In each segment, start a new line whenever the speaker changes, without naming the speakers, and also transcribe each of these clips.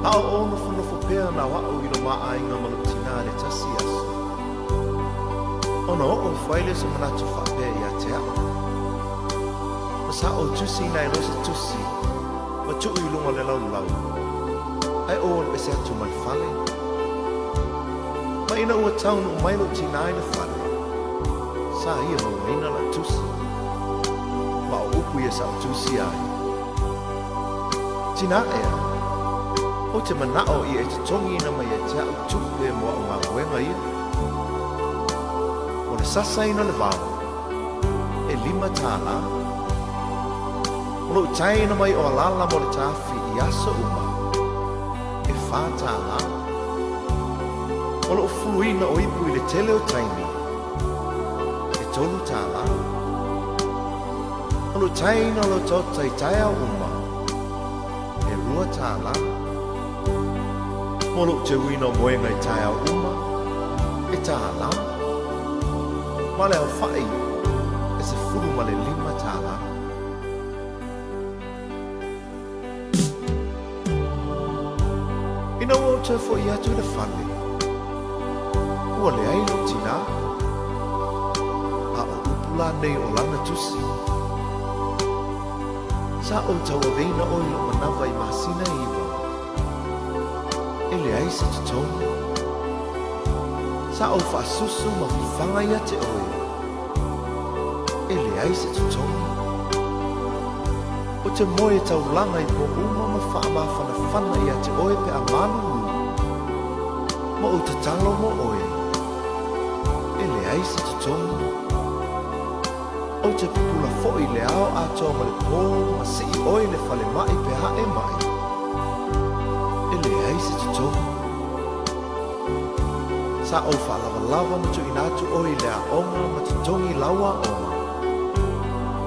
Ao ono whanofo pēr na wao i lo maa inga malutina le tasi aso. Ono o whaile sa manatu whapea i a te ao. Sa o tusi nai rosa tusi, ma tuu i lunga le lau lau. Ai o ono ese atu man whale. Ma ina ua taunu o mailo tina ai na whale. Sa ia mo ina la tusi. Ma o upu ia sa o tusi ai. Tina ea. O te manao i e te tongi ina mai e te au tupe mo o ngā wenga ia. O le sasa ina le vāo. E 5 tāna. O lo tai ina mai o alala mo le tāwhi i aso uma. E 4 tāna. O lo fuluina o ipu i le tele o taimi. E 3 tāna. O lo tai ina lo tautai tai au uma. E 2 tāna. Molo te wino moenga i tae au uma, e tāla. Ma leo whai, e se furu ma le 5 tāla. Ina ua o te fo i atu i le whane. Ua le ailo tina. A o upula nei o lana tusi. Sa o taua veina o ilo manawa i masina iwa. Ele ai se te tonga. Sa o whaasusu ma whiwhanga ia te oe. Ele ai se te tonga. O te moe tau langa i po uma ma whaama whana ia te oe pe a manu. Ma o te talo mo oe. Ele ai se te tonga. O te pula fo'i le ao a toa ma le pō ma si i oe le whale mai pe hae mai. Se te tonga. Sa o whalawa ma tu inatu o i lea onga ma te tongi lawa onga.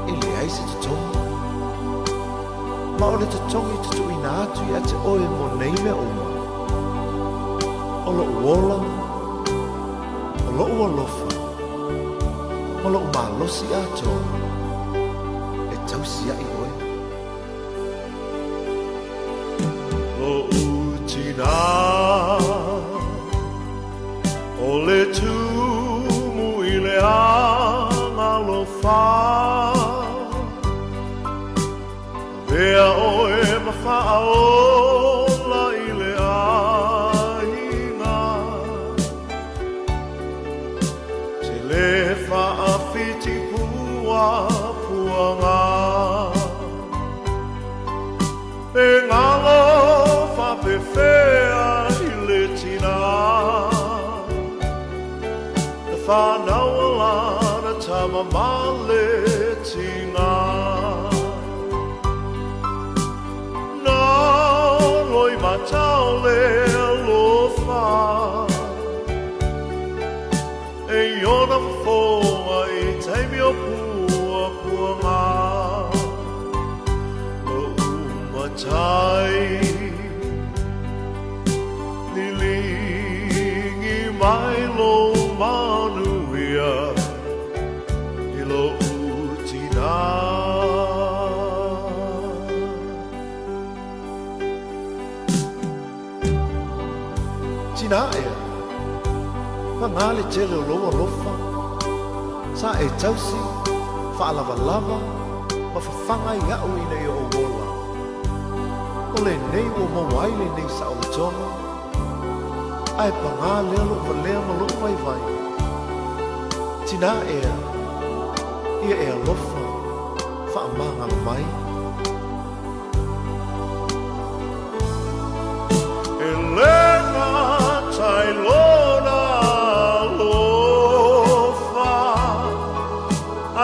E le ai se te tonga. Ma o le te tongi te tu inatu i a te oe mo nei me onga. O lo uola, o lo uolofa, o lo umalosi a toa. E tausia i oe. Tina o le tumu i le anga lo wha Vea oe ma whaola i le ainga Te le whaafiti pua puanga E ngalo whapewhea i le tina Na whanauala na tamama le tina Na loi matau le alofa E iona mawhoa i taimi o pua puanga Lo umatai Nilingi mai lo manuia I lo utina Tina ea Pangale tele o loa lofa Sa e tausi Whaalawa lava Ma whawhanga i au i nei o wola O le nei o mawaile nei sa o tonga Ai panga lelo ma lea ma lo mai vai Tina ea Ia ea lofa Whaamanga mai E lena tai lona lofa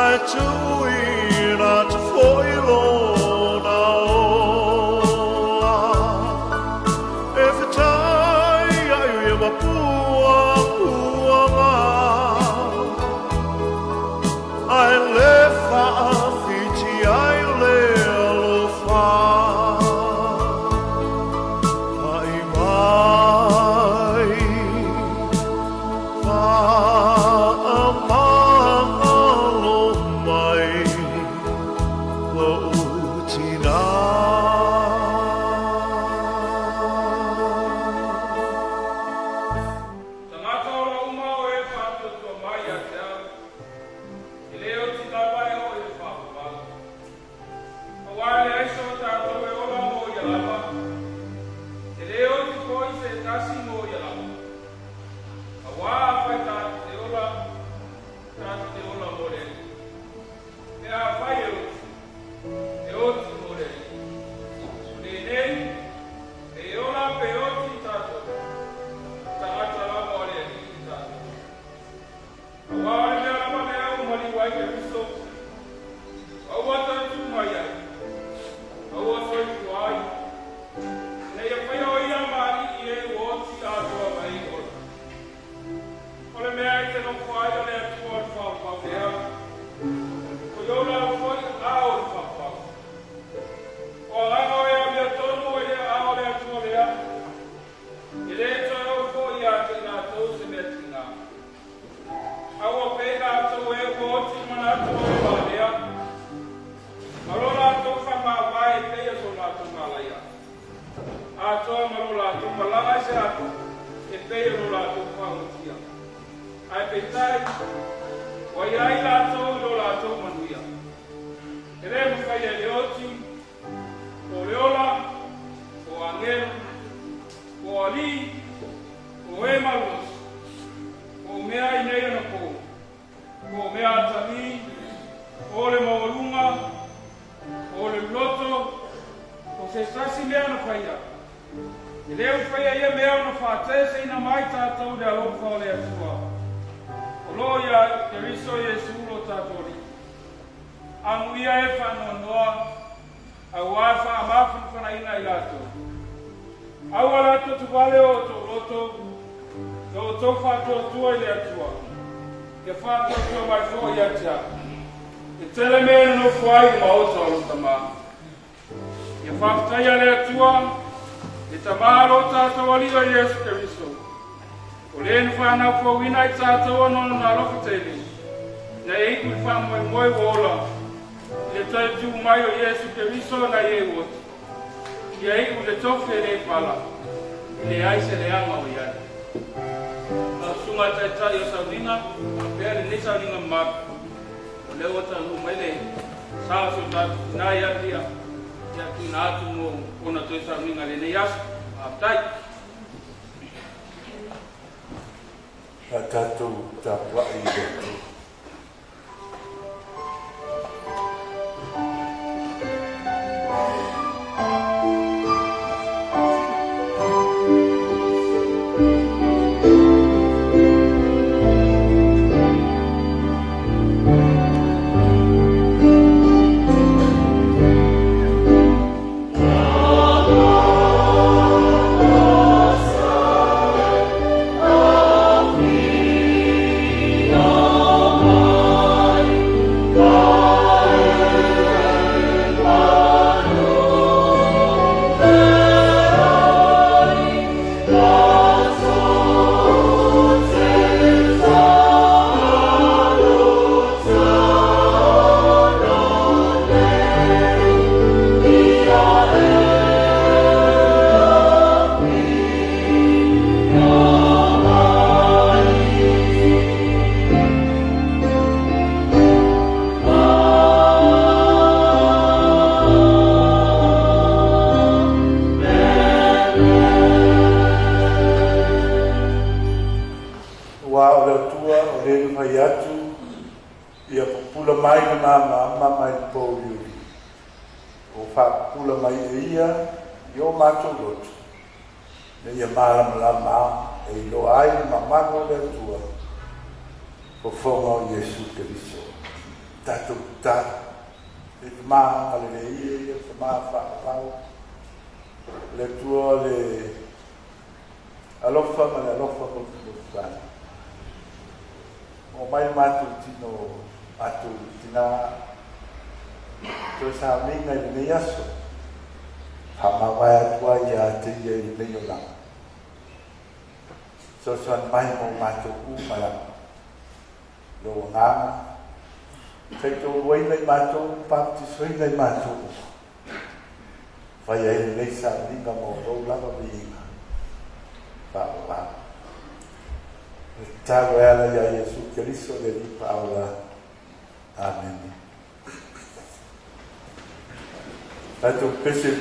Ai tuina te foi lona ola E whetai ai ia ma pua puanga Ai le whaafiti ai le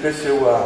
Pese wa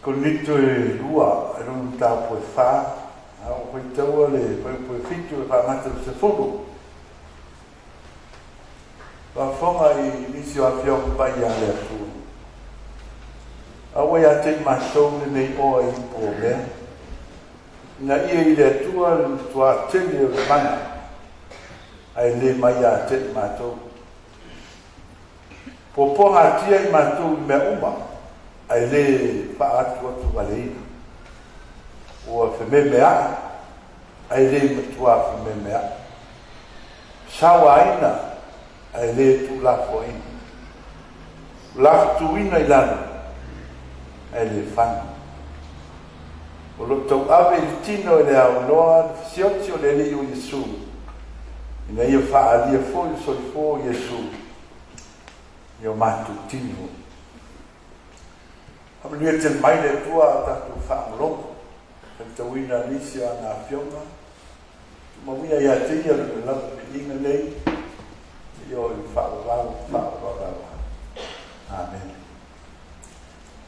con nito e lua e non ta puoi fa o poi tau le puoi fitu e fa mata se fogo va fonga I inizio a fiong pai a le atu a wai a te matou le nei o e po me na ia I le atua tua tele o mana ai le mai a te matou poponga tia I matou me uma ai le pa atu atu valei o fe me mea ai le matua fe me mea sawaina ai le tu la foin la tuina ilana ai le fan o lo tau ave il tino le au noa siotio le le yu Yesu ina ia fa alia foi so fo Yesu io matu tino am lui tel mai le tua ta tu fa lo te wina lisia na fionga ma wina ia te ia le la inga lei io fa amen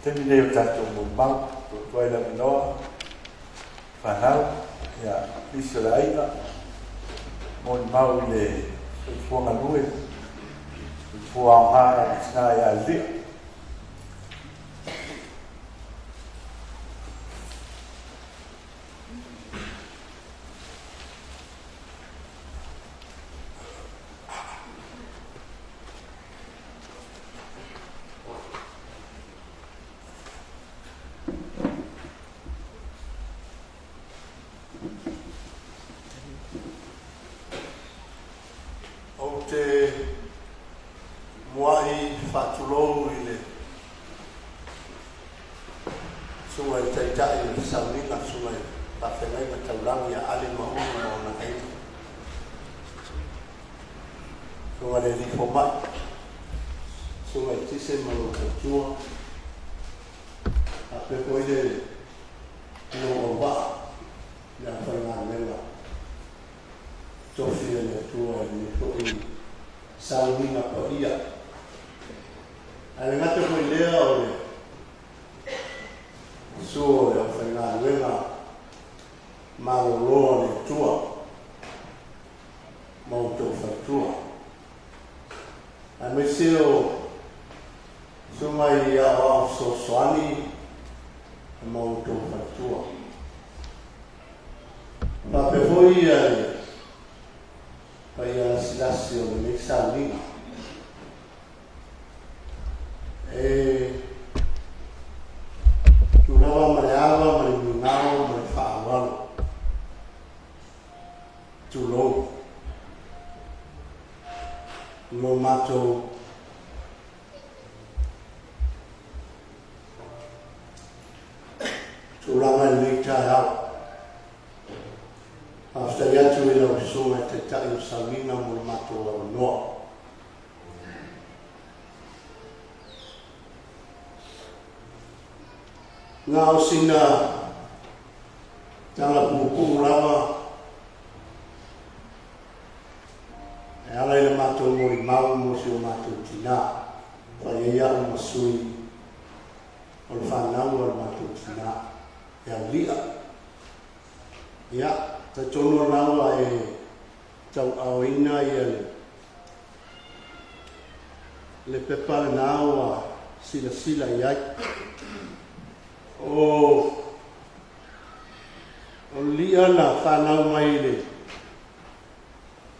te mi le ta tu mo ma tu ai la no fa na ya lisia la ina mo ma le fu na lui fu a ha na ya li
ngao sina tanga pupu lava e ala ile mato mo I mau mo si o mato tina pa ia mo sui o fa na o mato tina ya lia ya ta tono na e tau au ina ia le pepa na o sila sila ia o lia na whanau mai le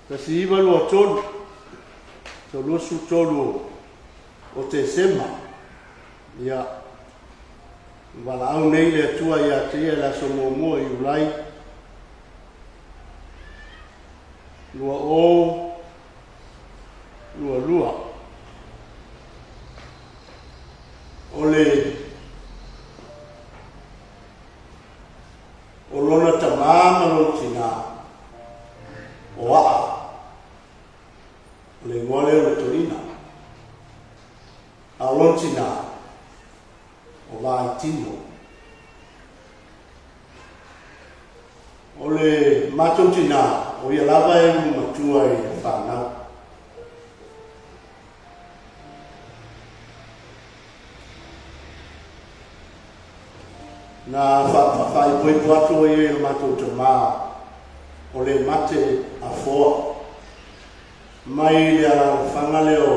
ka si iwa lua tolu to lusu tolu o te sema ia wala au nei le tua ia te ia la so mua I ulai lua o lua o le o lona tamama lo tina o a le ngole o torina a lo tina o vai tino o le mato tina o ia lava e matua I whanau na whai pui puatu i e matou te mā o le mate a foa mai le ala whangale o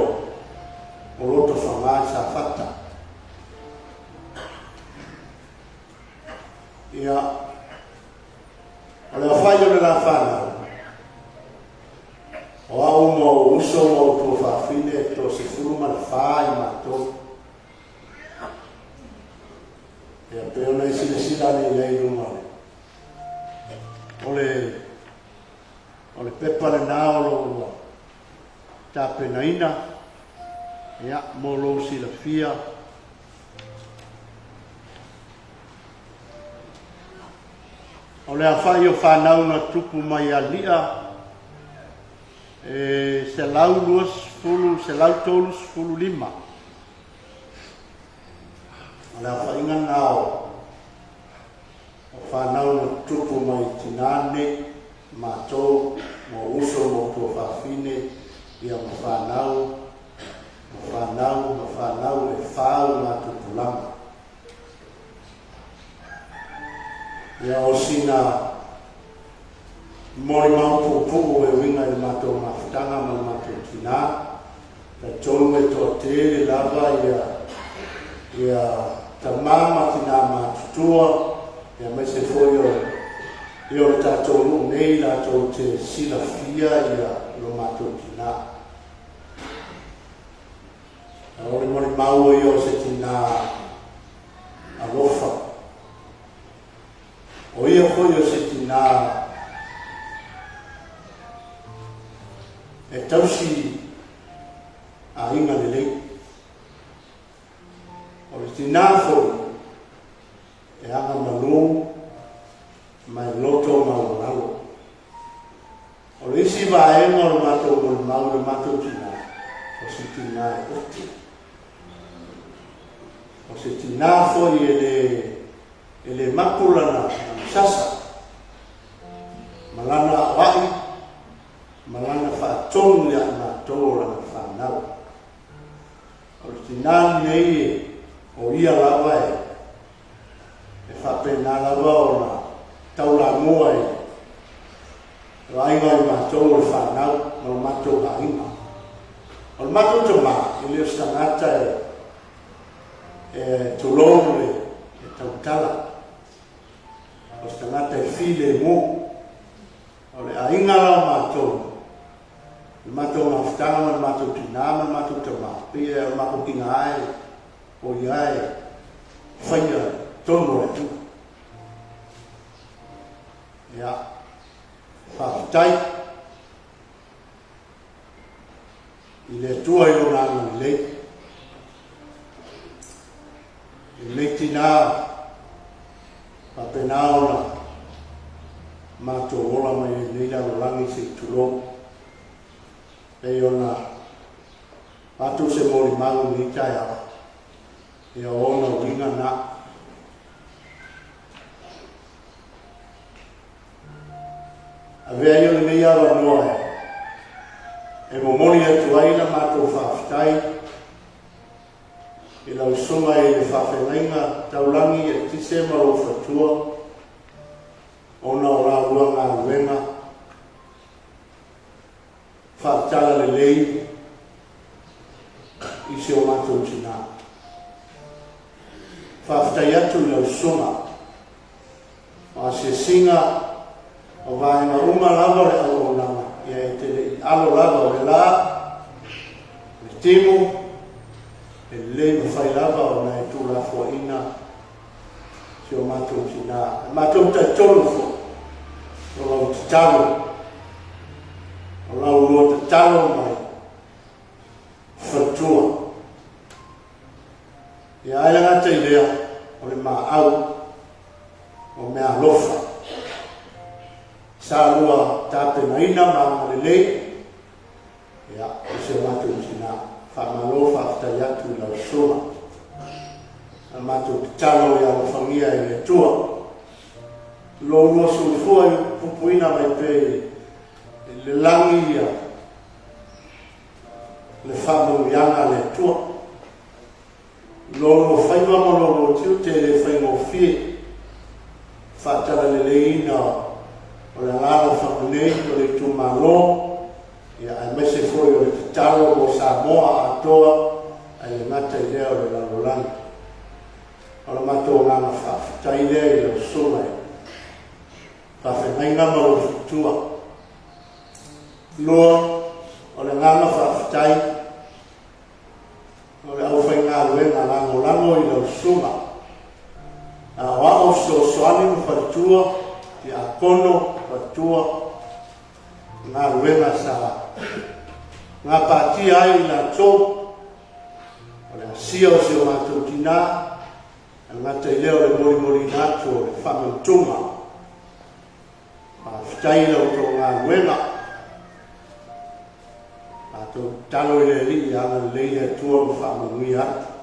roto whangai sa whata ia o le whai o le la whanau o au mo uso mo tō whawhine tō se furuma le whai matou ia pe ona i sila ni lei runga o le pepa le nā o lo tāpena ina ia mo lo sila fia o le awhai o whanau na tupu mai a lia se lau luas fulu se lau tolus fulu lima o le awhai ngana o whanau na tupu mai tinane mātou mo uso mo tō whawhine ia mo whanau e whau ngā tupu lama ia o sina mori mau pupu e winga i mātou mawhitanga ma mātou tina ta tonu e tō tere lava ia ta mama tina mātutua ia mai se fōi i o tātou nu nei tātou te sila fia ia lo mātou tina. O le mori mau i o se tina alofa. O ia hoi o se tina e tausi a inga le lei. O le tina hoi e anga manu mai loto mau nalo. O le isi vaenga o le matou mo le mau le matou tina. O se tina e oti. O se tina foi ele makulana sasa. Malana wai. Malana whaatong le matou la whanau. O le tina nei o ia lawa e whapena lawa o na taula mua e ainga i mātou le whanau ma o mātou hainga. O le mātou te mā, i leo stangata e tulou e tautala. O stangata e file mu. O le ainga la mātou. Le mātou mawhitanga ma le mātou tina ma le mātou te mā. Pia e o mātou kinga ai, o iai, whaia tono e tu. Ia, whaafitai, i le tua i lona anu i lei. I lei tina, whapena ona, mātou ola mai e leila o langi se tulo. E ona, mātou se mori malu ni tai awa. E ona o inga na. Avea ione mei awa noa e momoni atu aina mātou whaafitai e lau songa e le whawhengainga taulangi e tise maro whatua ona o la uanga luenga whaatala le lei i se o mātou tina whaafitai atu i lau songa a se singa o vaenga uma lava le alo lava ia e te alo lava o le la le timu e le mawhai lava o na e tu la fua ina si o mātou tina mātou ta tolu fo o lau te talo o lau lua te talo mai whatua ia aia ngata i lea o le maa au o mea lofa sa lua tāpena ina ma le lei ia i se mātou tina whamalo whaftai atu i lau soma a mātou te talo i ala whangia i le tua lo lua sulfua i pupuina mai pe le langi ia le whamu ianga le tua lo lua whaiwa mo lo tiu te le whaingo fie le leina o le ngāra whakunei o le tūmalo ia ai mese foi o le talo o Samoa atoa ai le ngata i lea o le lalolani o le mato ngana whawhitai lea i le suma e whawhengainga ma o futua loa o le ngana whawhitai o le au whainga luenga lango i le suma a wao soani mo whatua i a kono whatua ngā ruenga sa ngā pāti ai i la tō o le asia o se o mātou tina ngā te leo le mori nātu o le whamantunga a whitai lau tō ngā ruenga a tō talo i le li i anga leia tua mo whamanui atu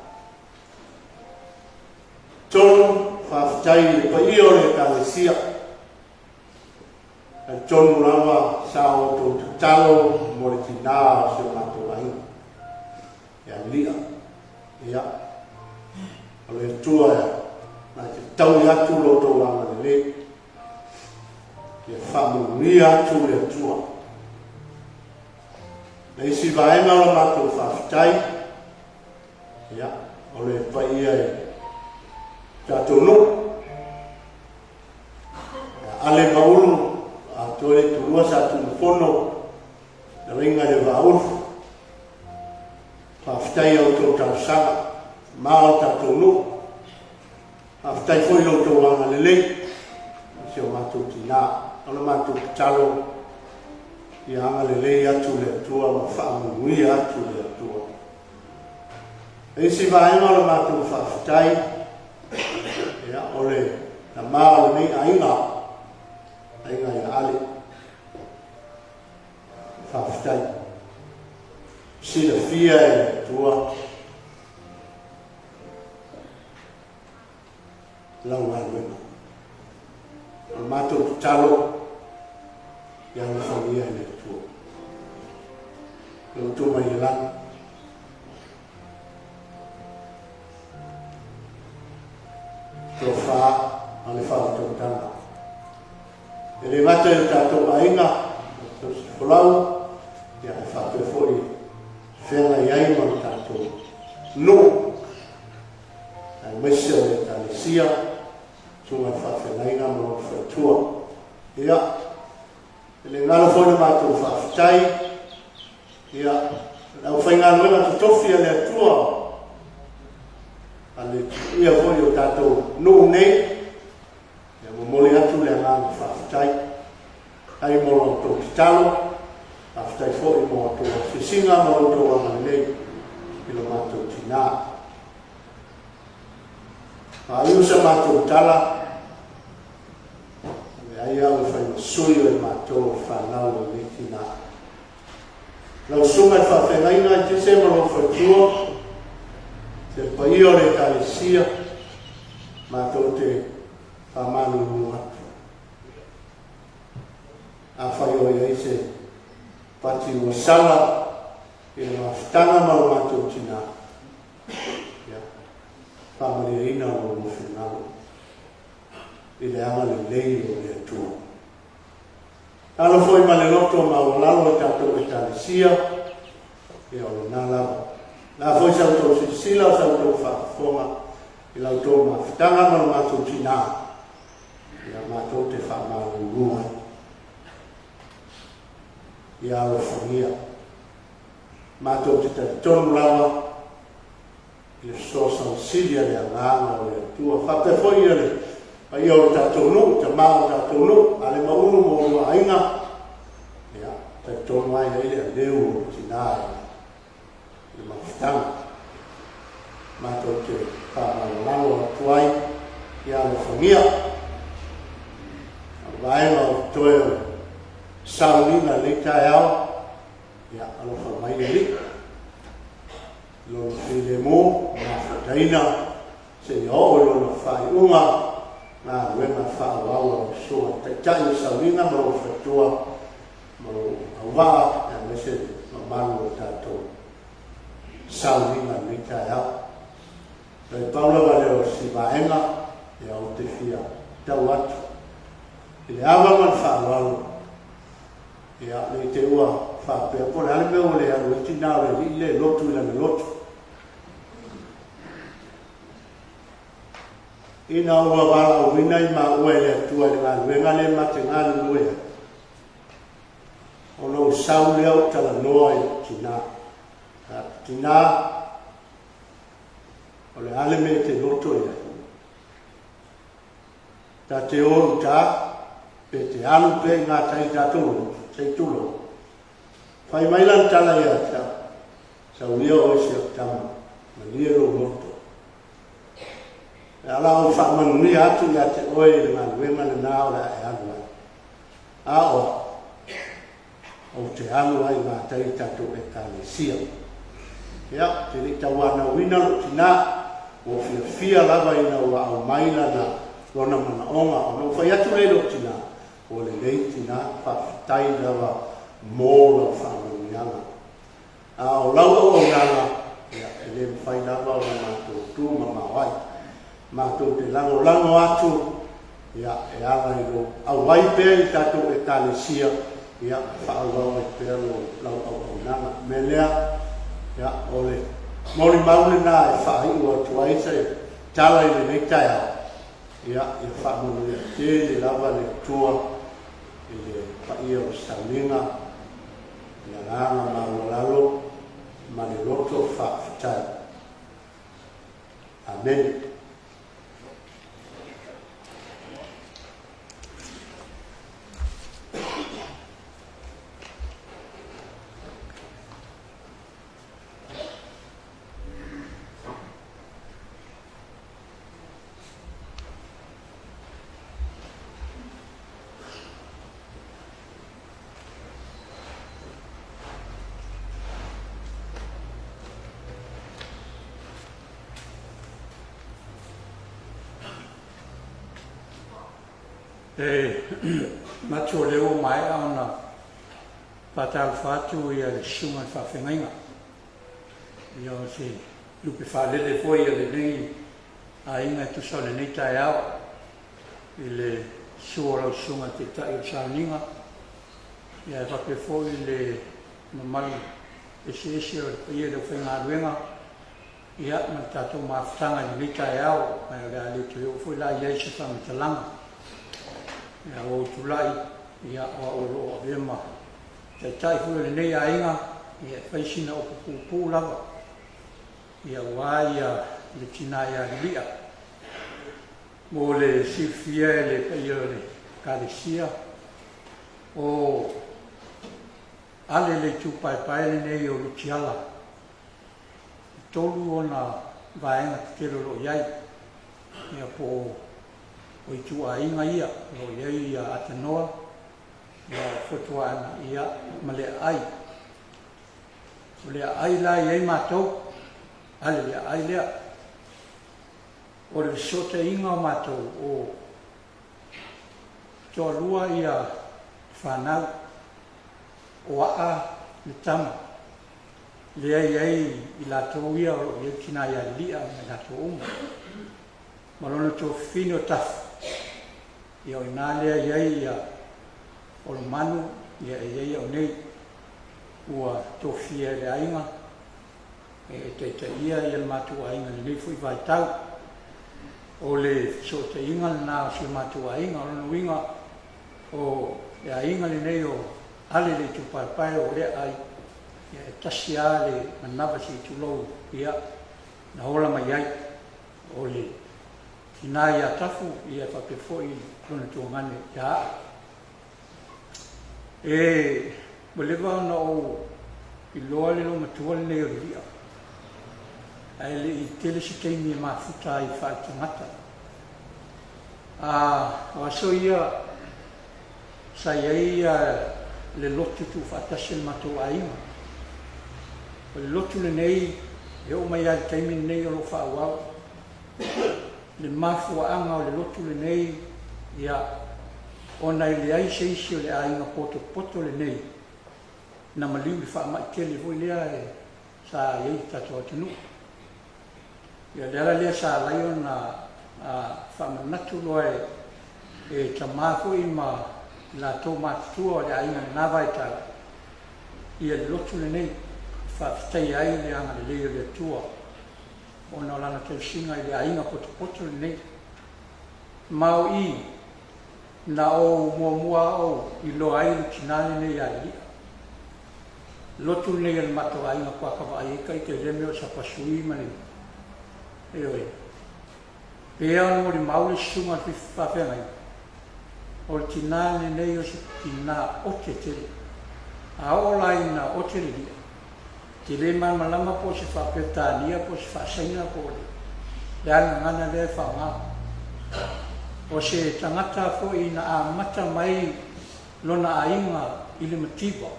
tonu whawhitai le pai o le kālesia a tonu rawa sa o tō talo mo le tina o se mātou ai ia lia ia o le tua na te tau i atu lo tō langa le le ia whamunui atu le tua na isi vaenga o le mātou whawhitai ia o le pai ai tātono ale maulu a tole turua sa tumufono na ringa le vaulu whawhitai au tō tausanga mao tātono whawhitai foi lo tō wanga lelei si o mātou tina o le mātou talo i anga lelei atu le atua ma whaamui atu le atua e si vaenga o le mātou whawhitai ia ole na maa le nei ainga ia ale whawhitai sila fia e tua lau ngā luenga o mātou talo ia le whawia e tua lau tū mai i lana tō wha a le wha tō tana. E le mata e tātou ainga, tō si wholau, ia e wha tō fōi whenga i aima o tātou no. E mesia o le tālesia, tō mai wha whengainga mo o whatua. Ia, e le ngalo fōi mātou wha whitai, ia, lau whainga nuenga tō tofi a le atua, ale ia foi o tātou no nei ia mo mole atu le ngāna whawhitai ai moro tō kitalo whawhitai foi mo tō sisinga mo tō anga nei i lo mātou tina a iusa mātou tala ai au whai sui o mātou whanau o nei tina lau sunga whawhengaina i te se maro whaitua te pai o le kālesia mātou te whamanu mua. A whai o ia se pati ua sala i le mawhitanga mau mātou tina. Whamari ina o mo whenau. I le anga le lei o le atua. Alo foi ma le loto ma o lalo e tātou e kālesia e o nā lava. La foi sa tō sila sa tō whafonga i lau tō mawhitanga ma mātou tina ia mātou te whamau rua ia alo whangia mātou te tonu lawa i so sa silia le ngāna o le atua whate foi i le ai o tātou nu te mao tātou nu ale maunu mo ua ainga ia te tonu ai le leu o tina i mawhitanga mātou te whamau atuai i alo whangia vaenga o toe o saunina le kai au ia alo whamai le li lona while mō ngā whataina se i o lona whai unga ngā ruenga whaau au soa te tai o saunina ma o whatua ma o awaa e mese ma manu o tātou saunina le kai au Pai Paula va leo si vaenga e au te fia tau atu le awa man whaalalo. Ia le te ua whapea pole ale mea o le anu iti nā le li le lotu ila me lotu. Ina ua wala o wina I ma ua le atua le ngā luenga le mate ngā luea. O no sau leo tala noa I tina. Tina o le ale me te loto ia. Ta te oru ta, pe te anu pe ngā tai tātulu, sei tulo. Whai mailan tala ia ta, sau lia o isi o tama, ma lia lo loto. E ala o whamanui atu ia te oe I ngā luenga na nāo la e anu ai. A o te anu ai ngā tai tātulu e kāne sia. Ia, te ni tawana wina lo tina, o fia lava ina ua au maila na rona mana onga o no whai atu lelo tina o le lei tina whawhitai lava mō lau whanau a o lau o ngana ia e le whai lava o na mātou tūma mawai mātou te lango atu ia e ala I lo au wai pēr I tātou e kālesia ia whaau e pēr lo lau o ngana me lea ia o le mori maule nā e whai ua tuaisa e tala I le neitai au. Ia, I whamunu le te le lava le tua I le whaia o Saulinga I a ranga maulalo ma le loto whawhitai. Amen.
Matua leo mai ona patal fatu ia le sunga whawhengainga. Ia o se lupe whalele foi ia le nei a inga tu sau le nei tai au I le suora sunga te tai o Sauninga. Ia e whape foi le mamalu ese o ia le whainga ruenga. Ia man tatou mawhtanga le nei tai au mai o le ale tu eo foi la iei se whamatalanga. Ia o tulai, ia o oro o vema. Te tai fule nei a inga, ia whaisina o kupu lava. Ia wai ia le tina ia lia. Mo le sifia le paia le kālesia. O ale le tupai paele nei o lutiala. Tolu ona vaenga te tero lo iai. Ia po o itu a inga ia, o iei ia atanoa, ia whatua ana ia male ai. Male ai la iei mātou, ale lea ai lea. O le sote inga o mātou, o toa lua ia whanau, o a le tama. Lea iei I lātou ia, o iei tina ia lia me lātou uma. Malona tō whino tafu. Ia o nā lea iei ia o lo manu, ia iei o nei ua tōwhia le ainga, e te ia ia le mātua ainga le nei fui vai tau, o le so te inga le nā o si mātua ainga, o lanu inga o le ainga le nei o ale le tupai o le ai, ia e tasi a le manawa si tulou ia na hola mai ai, o le ina ia tafu ia whape foi kona tō ngane ia. E walewa na o I loa le lo matua le neo lia. Ai le I tele si teimi e mafuta I whae tangata. O aso ia sa ia le lotu tu whaatasi le matua ainga. O le lotu le nei e o mai ai teimi nei o lo whaawau. Le mafuaanga o le lotu le nei ia ona I le ai seisi o le ainga poto le nei na maliu I whaamaikele voi lea e sa iei tato atinu. Ia le ala lea sa lai ona whaamanatu loa e tamā foʻi ma latou matutua o le aiga lenā vaetala ia le lotu lenei faafetai ai le aga lelei o le atua ona o lana tausiga i le aiga potopoto lenei maoʻi na o muamua ou i loa ai le tinā lenei ailia lotu lenei o le matoaiga kuakavaai ika i te leme o sapasui ma le e oe pea ona mo le mau le susuga le faafeagai o le tinā lenei o se tinā ote tele a o laina ote lelia te lē malamalama po se faapetania po se faasaiga po le alagana lea faagao o se tagata foʻi na amata mai lona aiga i le matiba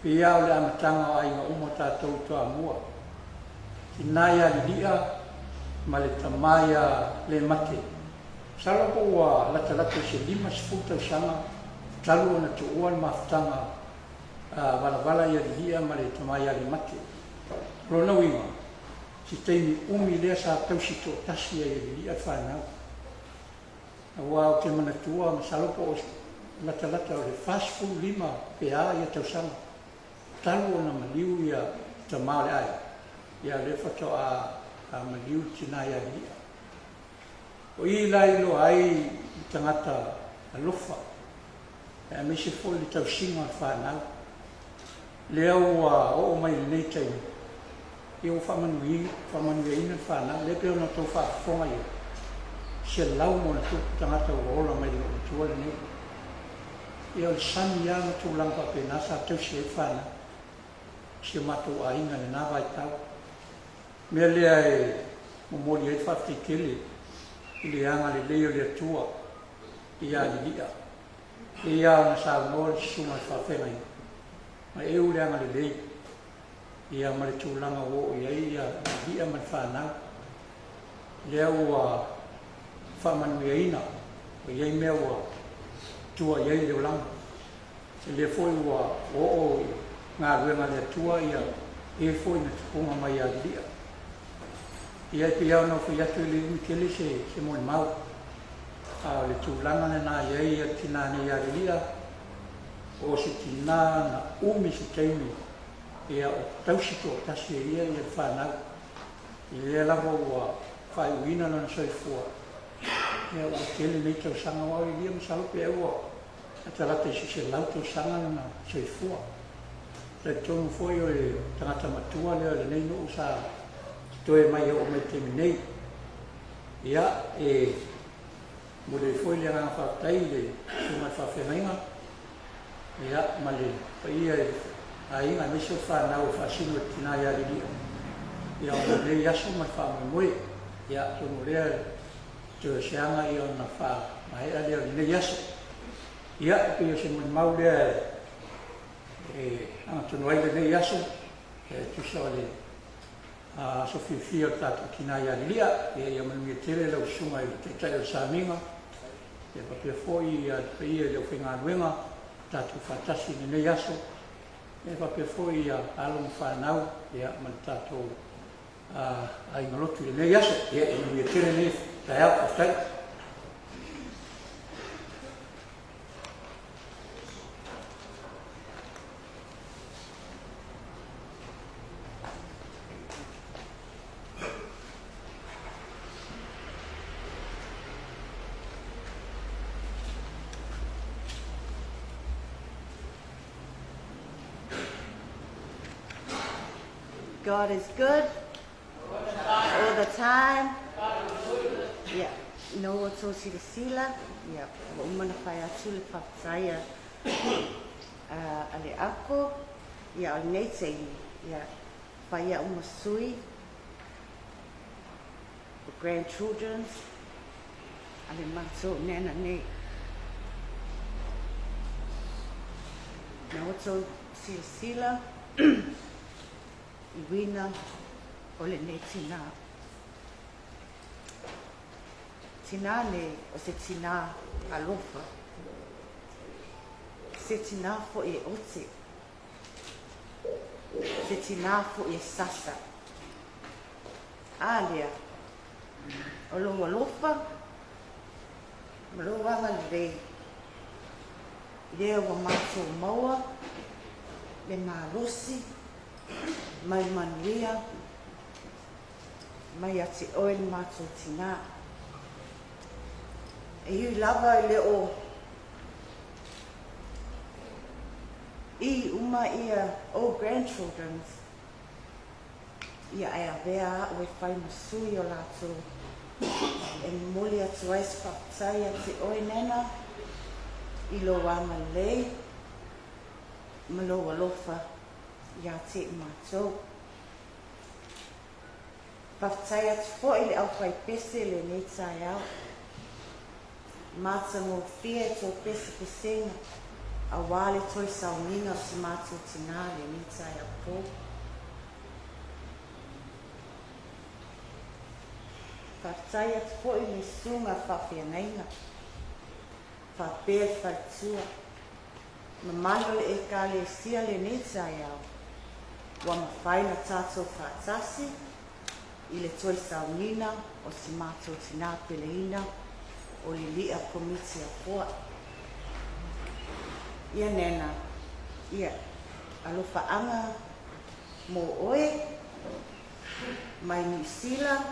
pea o le amataga o aiga uma tatou toamua tinā ia lilia ma le tamā ia le mate sala po ua latalata i se 5,000 talu ona tuua le mafutaga valavala ia lilia ma le tamā ia le mate lona uiga se taimi umi lea sa tausi toʻatasi ia lilia fanau ua o te manatua ma salopo o latalata o le fast 5 pea ia tausaga talu ona maliu ia tamā o le ai ia le fatoa a maliu tinā ia lilia o i lailo ai i tagata alofa e me se foi le tausiga o le fanau lea ua oo mai lenei taimi ia ua faamanuiaina le fanau lea pea ona tou faafofoga ia se lau mo na tupu tagata ua ola mai le atua lenei ia o le sani ia ma tulaga faapena sa tausi ai fanau se matou aiga lenā vaitau mea lea e momoli ai faafeteikele i le aga lelei o le atua ia lilia e ia ona saunoa le susuga le faafegai ma eu le aga lelei ia ma le tulaga ua oo iai ia lilia ma le fanau lea ua faamanuiaina o iai mea ua tua iai le olaga se lea foʻi ua oo galuega le atua ia e foʻi na tupuga mai ia lilia ia pea ona fai atu i le umikele se molemau a le tulaga lenā iai ia tinā nei ia lilia o se tinā na umi se taimi ia o tausi toʻatasi e ia le fanau i lea lava ua faaiʻuina lona soifua ia ua kele nei tausaga o au i lia masalope au ua atalata i seselau tausaga lona soifua taitonu foʻi o le tagata matua lea lenei nuu sa toe mai o mai temi nei ia e mo le foʻi le agaga faafetai le suga le faafegaiga ia ma le paia e aiga me se o fanau o faasino le tinā ia lilia ia o lelei aso ma le faamoemoe ia tonu lea toeseaga ia ona faamaheʻa lea o lenei aso ia e peia se molemau lea e agatonu ai lenei aso e tusa o le sofiafia o le tatou tinā ia lilia ia manuia tele lausuga i le taʻitaʻi o le samiga e papea foʻi ia paia i le aufaigaluega tatou faatasi lenei aso e papea foʻi ia aloga fanau ia ma le tatou aiga lotu i lenei aso ia e manuia tele nei taeao faafetai
God is good all the time. Yeah, no what's all the sila. Yeah, umana fire tule papaya. Ale ako. Yeah, al nete. Yeah, fire umasui. The grandchildren. Ale matso nena ne. Now what's all sila. Iwina o le ne tina. Tina ne o se tina alofa. Se tina fo e ote. Se tina fo e sasa. Alia. O lo alofa. Maloanga le lea wa mātou maua, le nā rosi, mai manuia, mai ati oe le mātou tina. E hui lava i le I uma ia o grandchildren's, ia ai a vea o e whai masui o lātou. E moli atu ais whaktai ati oe nena, I lo wanga lei, ma lo walofa ia te mātou. Whaktai atu fo I le au whai pese le nei tai au. Māta ngō fia e tō pese pesenga, a wale toi sauninga si mātou tina le nei tai au po. Whaktai atu fo I le sunga whawhia nainga. Whapea whaitua. Ma malo e ka le sia le nei tai au. Wa mawhaina tātou whaatasi, I le toi saunina o si mātou tina peleina o li lia komiti a koa. Ia nena, ia alofa anga mo oe, mai New Zealand,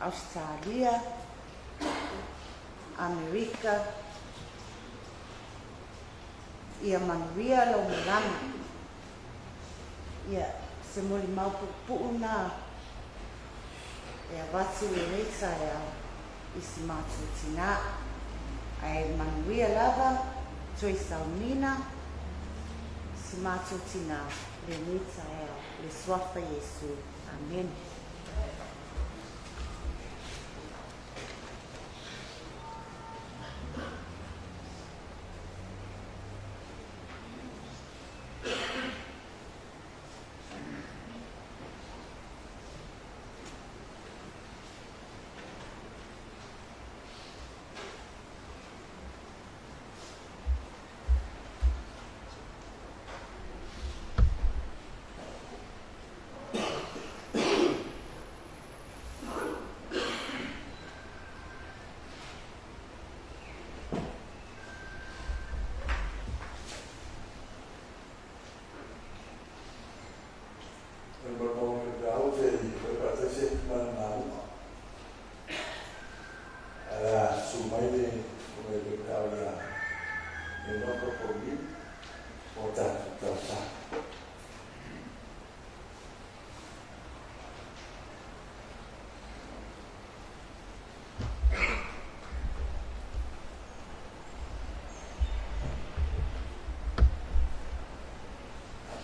Australia, Amerika, ia manuia lau milana. Ia se moli maupupuu nā, e watu e reita e au, I si mātou tina. Ai manuia lava, toi saunina, si mātou tina, le reita e au, le swafa Yesu. Amen.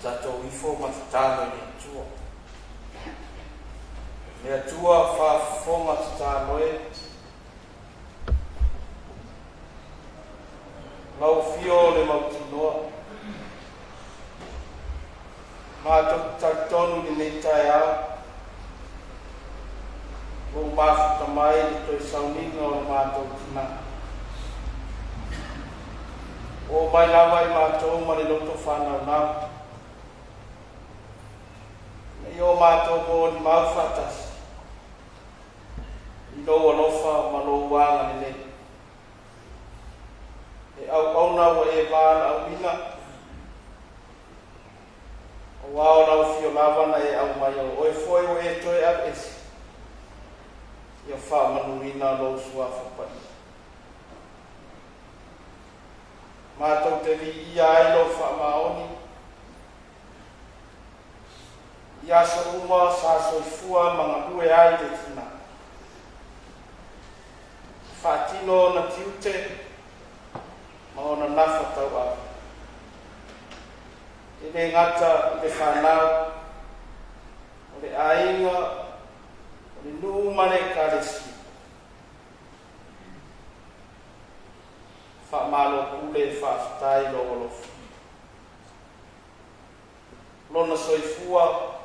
Tato ifo matatalo ni tua. Mea tua fa fo matatalo e. Lau fio le mautinoa. Mato tatonu ni neitai au. Mo mafu tamai ni toi saunina o mato tina. O mai lawa I mato mani loto whanau nau. Io mātou mō ni mau whatas. I lo alofa ma lo wanga ni nei. E au auna wa e vāna au ina. O wao nau fio lawana e au mai o. O e foi o e toi au esi. Ia wha manuina lo sua whapai. Mātou te vi ia ai lo wha maoni. Ia sa uma sa soifua mga hue ai te tina. Whaatino na tiute, ma ona nafa tau au. E le ngata I le whanau, o le ainga, o le nuumane ka le ski. Whaamalo kule whaafitai lo olofu. Lona soifua,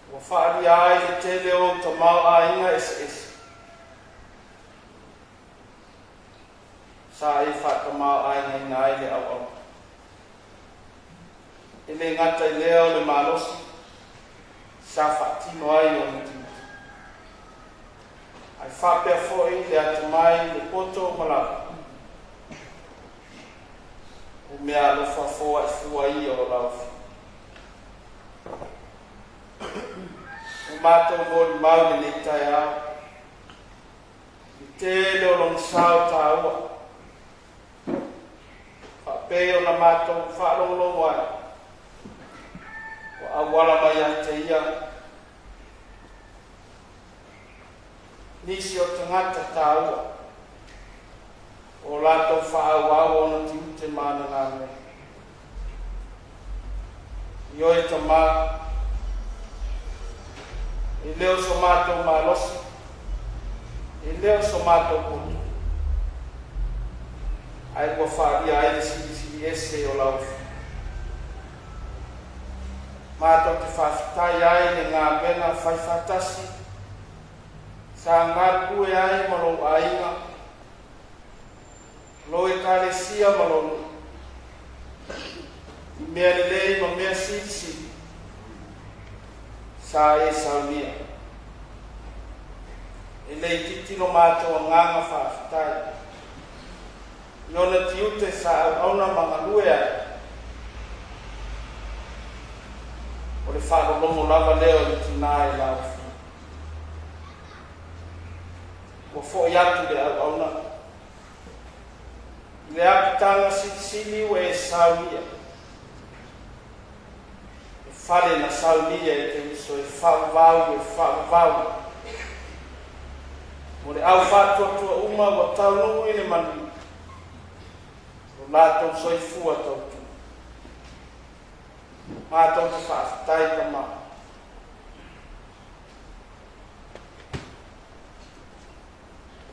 wa whaari ai le tele o ta mau ainga es. Sa e whaka mau ainga I ngai le au au. E le ngata I leo le malosi, sa whaatino ai o le tina. Ai whapea foi le atu mai le poto mala. O mea lo whafoa I fua I o lau. O mātou mōri mau le tai au. I te leo long sao tā ua. Whapea o na mātou whaalongolongo ai. O awala mai a te ia. Nisi o tangata tā ua. O lātou whaau o na tiu te mana ngā mea. I oi ta mā. I leo so mātou mā losi. I leo so mātou kutu. Ai kua whaaria ai si ese o lau. Mātou te whaafitai ai ne ngā mena whaifatasi. Sa ngā kue ai malo ainga. Loi kālesia malo. I mea lei ma mea sisi. Sa e saunia. E lei titino mātou nganga whaafitai. Iona tiute sa auna mga luea. O le whaarolomo lava leo le tina e lau. O fo iatu le auna. Le apitanga sili ue e saunia. E whare na saunia e te miso e whaavau. Mo le au whātua uma wa taunungu i le manu. Mātou soifua tautu. Mātou te whaafitai ka mā.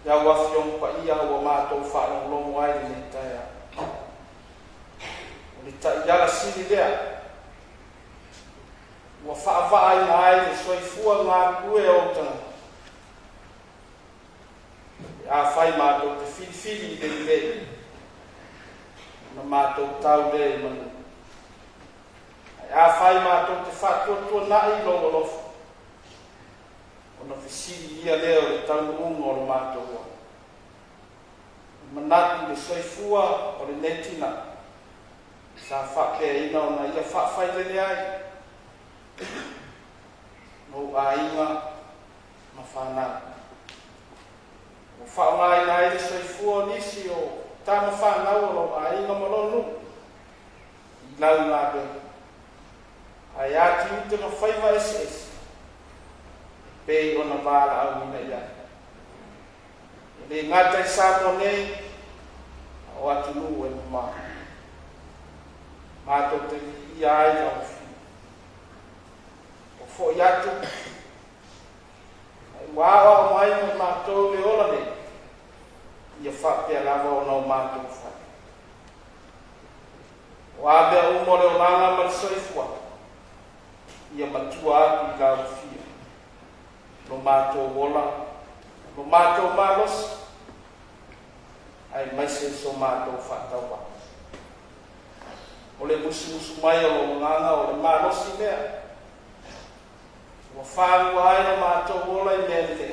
Ia wafiong pa ia wa mātou whaanonglongo ai le taia. O le taiala siri lea. Wa whaavai na ai le soifua ngā kue o tanga. Ia whai mātou te whiwhiwi le lei. Na mātou tau le manu. A whai mātou te whātua nai longolofo. O na whisiri ia leo le taununga o le mātou. Manatu le soifua o le netina. Sa whapea ina o na ia whawhai lele ai. No a inga ma whanau. O whaongai nai le soifua nisi o tama whanau o a inga malonu. I lau ngā bea. Ai ati ute na whaiva SS. Pei o na wāla au ina ia. Le ngata I sāpo nei. O atu nuu e mā. Mātou te ia ai au whiu. O fo I atu. Ai wāwa o mai o mātou le ola nei. Ia whapea lava o nau mātou whai. O abea umore o nanga marisoifua. Ia matua atu I lau whiu. No mātou wola. No mātou mālos. Ai maise so mātou whatawa. O le musu mai o nganga o le mālosi mea. O whāngu ai no mātou wola I mea te.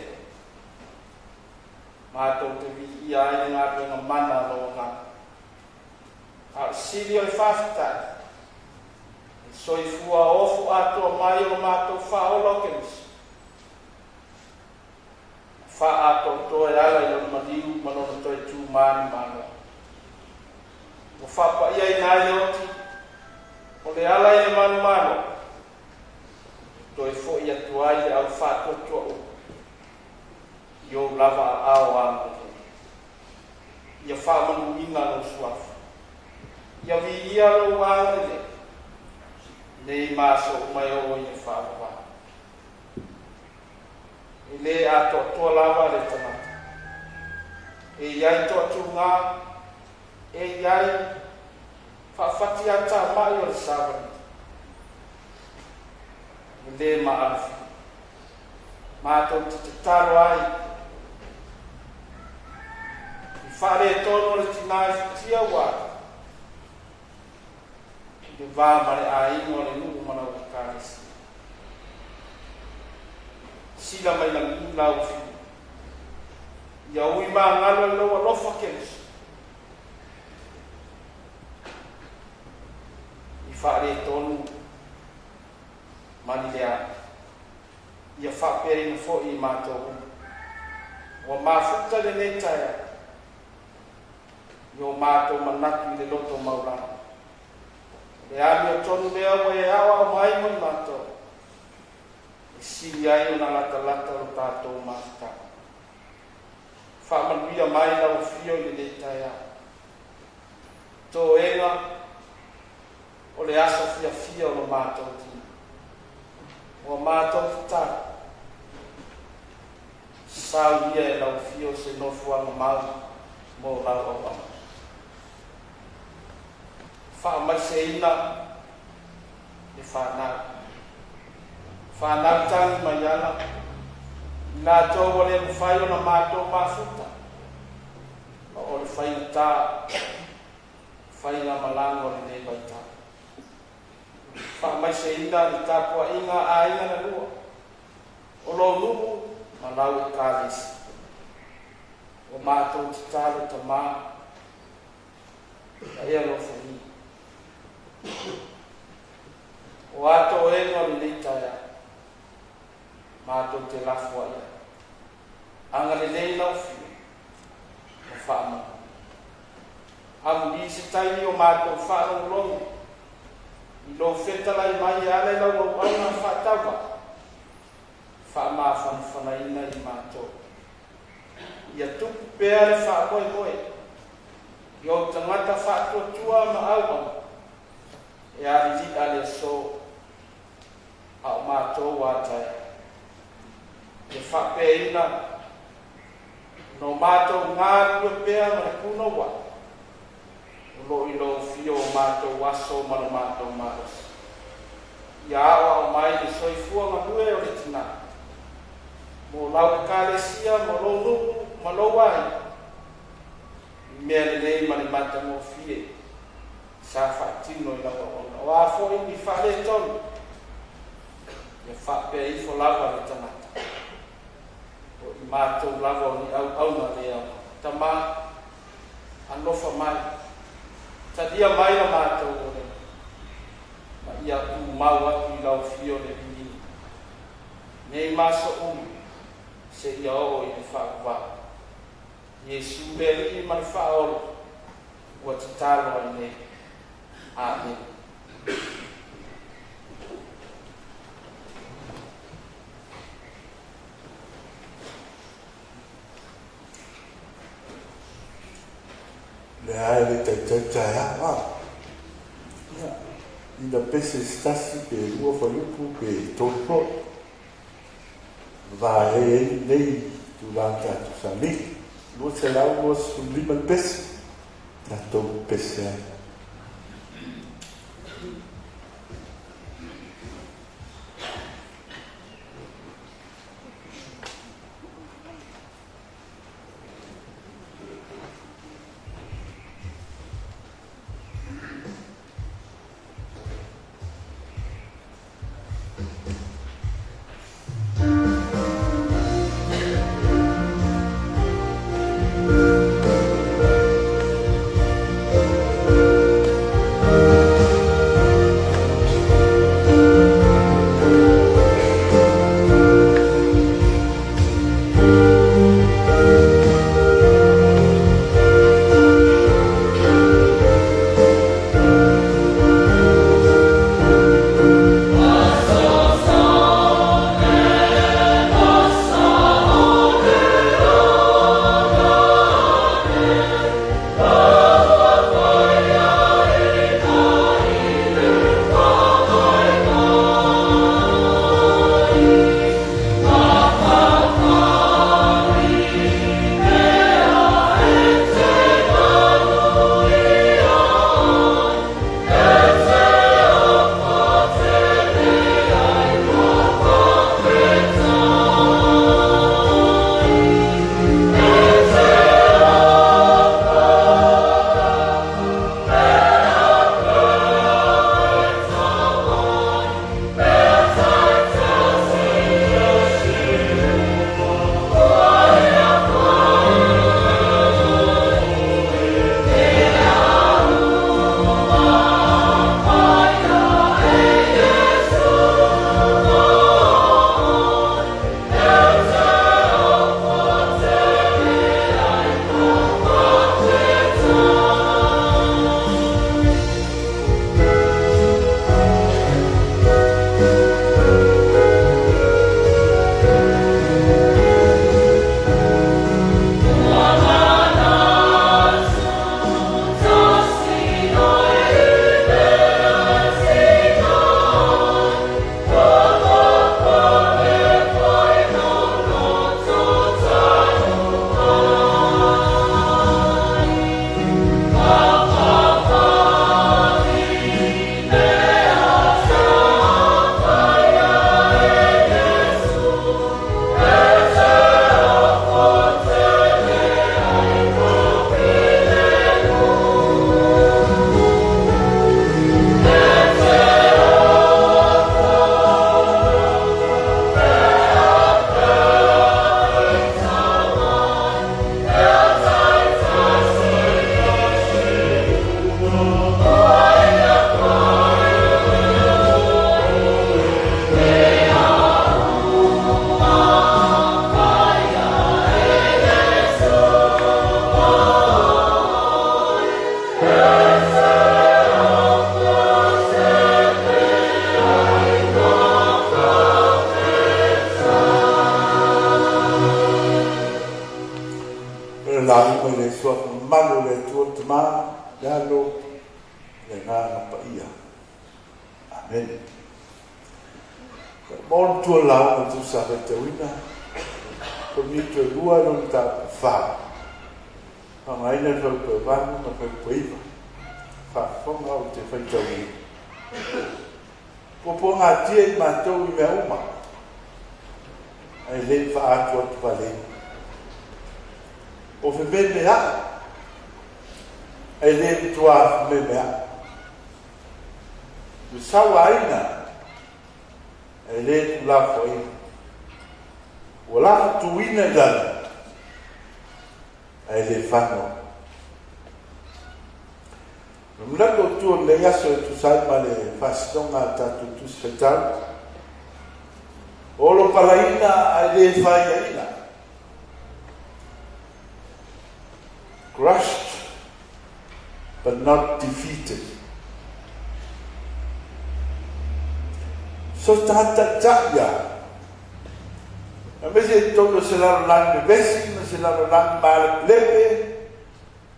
Mātou te vi I ai ngā penga mana no nganga. A siri o I whawhitai. I soifua ofu atua mai o mātou whaola o kenisi. Wha toa ala I lona maniu manona toi tū mani mano. O whapa ia I nai oti. O le ala I manu mano. Toi fo ia tuai au whatua tua o. Io lava ao anga. Ia whamanu ina no suafu. Ia vi ia lo anga le. Nei maso mai o ia whawa. I le a toa lava le tamata. E iai toa tu ngā. E iai whawhati ata mai o le sāwani. I le maarafi. Mātou te taro ai. I whare tono le tinai whitia wā. I le vāmare a ingo le nuu mana o kānesi. Sila mai lang lau fi. ia ui magalo i loa lofa kelesi i fa'aletonu mani lea ia fa'apeaina fo'i i matou ua mafuta lenei taea i o matou manatu i le loto maulana le ami o tonu lea ua e awa mai mo i matou e sili ai ona latalata lo tatou mafutau fa'amanuia mai lau fio i lenei taea toega o le aso fiafia o lo matou tino ua matou tatalo saulia e lau fio se nofuaga mau mo lau auau fa'amaiseina e whanau tangi mai ana i latou o le mawhai o na matou mafuta o le whaina tā whaina malanga o le nei baita fa'amaiseina le tapuaʻiga aiga na lua o lo nuku ma lau e kalesi o matou tatalo tamā a ea lofani o ato ega o lenei taea matou te lafu aia aga lelei laufio o fa'amanu amuli se taimi o matou fa'alogologo i lo fetalai mai e ala i lau auauna fa'atava fa'amafanafanaina i matou ia tupu pea le fa'amoemoe i o tagata fa'atuatua ma auau e alili'a le so a o matou ataea e whapeina no matou ngā kua pea ma le kuna wa o lo i lo fio o matou aso ma le matou maros ia awa o mai le soifua manue o le tina mo lau kalesia mo lo nuku ma lo wai i mea lelei ma le matamofie sa whaatino i lawa ona o a fo i whale tonu ia whapea i fo lawa le tanata o i mātou lava o ni auna lea tamā anofa mai tadia mai la mātou o le ma ia tu mau atu i lau fio le bini nei maso umi se ia o i le whaakwa Iesu le li ma le whaolo ua tatalo ai nei Amen.
Le ae le taitaita e awa. Ina pese stasi pe lua whalupu pe tōpo. Va e nei tu lanta tu sali. Lua se lau lua su lima pese. Na tō pese ai.
la mai le so malu le tu tama ya lo le na pa ia amen bon tu la tu sa te wina ko ni tu lua no ta fa mai ne lo pe va no pe pe iva fa fo ma o te fa tau po nga tie ma tau i me uma ai le fa a tu pa le o fe ben me ha ai le tu a me me ha tu sa wa ina ai le tu la fo i o la tu ina dan ai le fa no Mlako tu le yaso tu sai male fastonga tatu tu spetal. Olo palaina ale faiina. Crushed but not defeated. So tata ya. Ambese todo se la lang besi, se la lang mal lebe.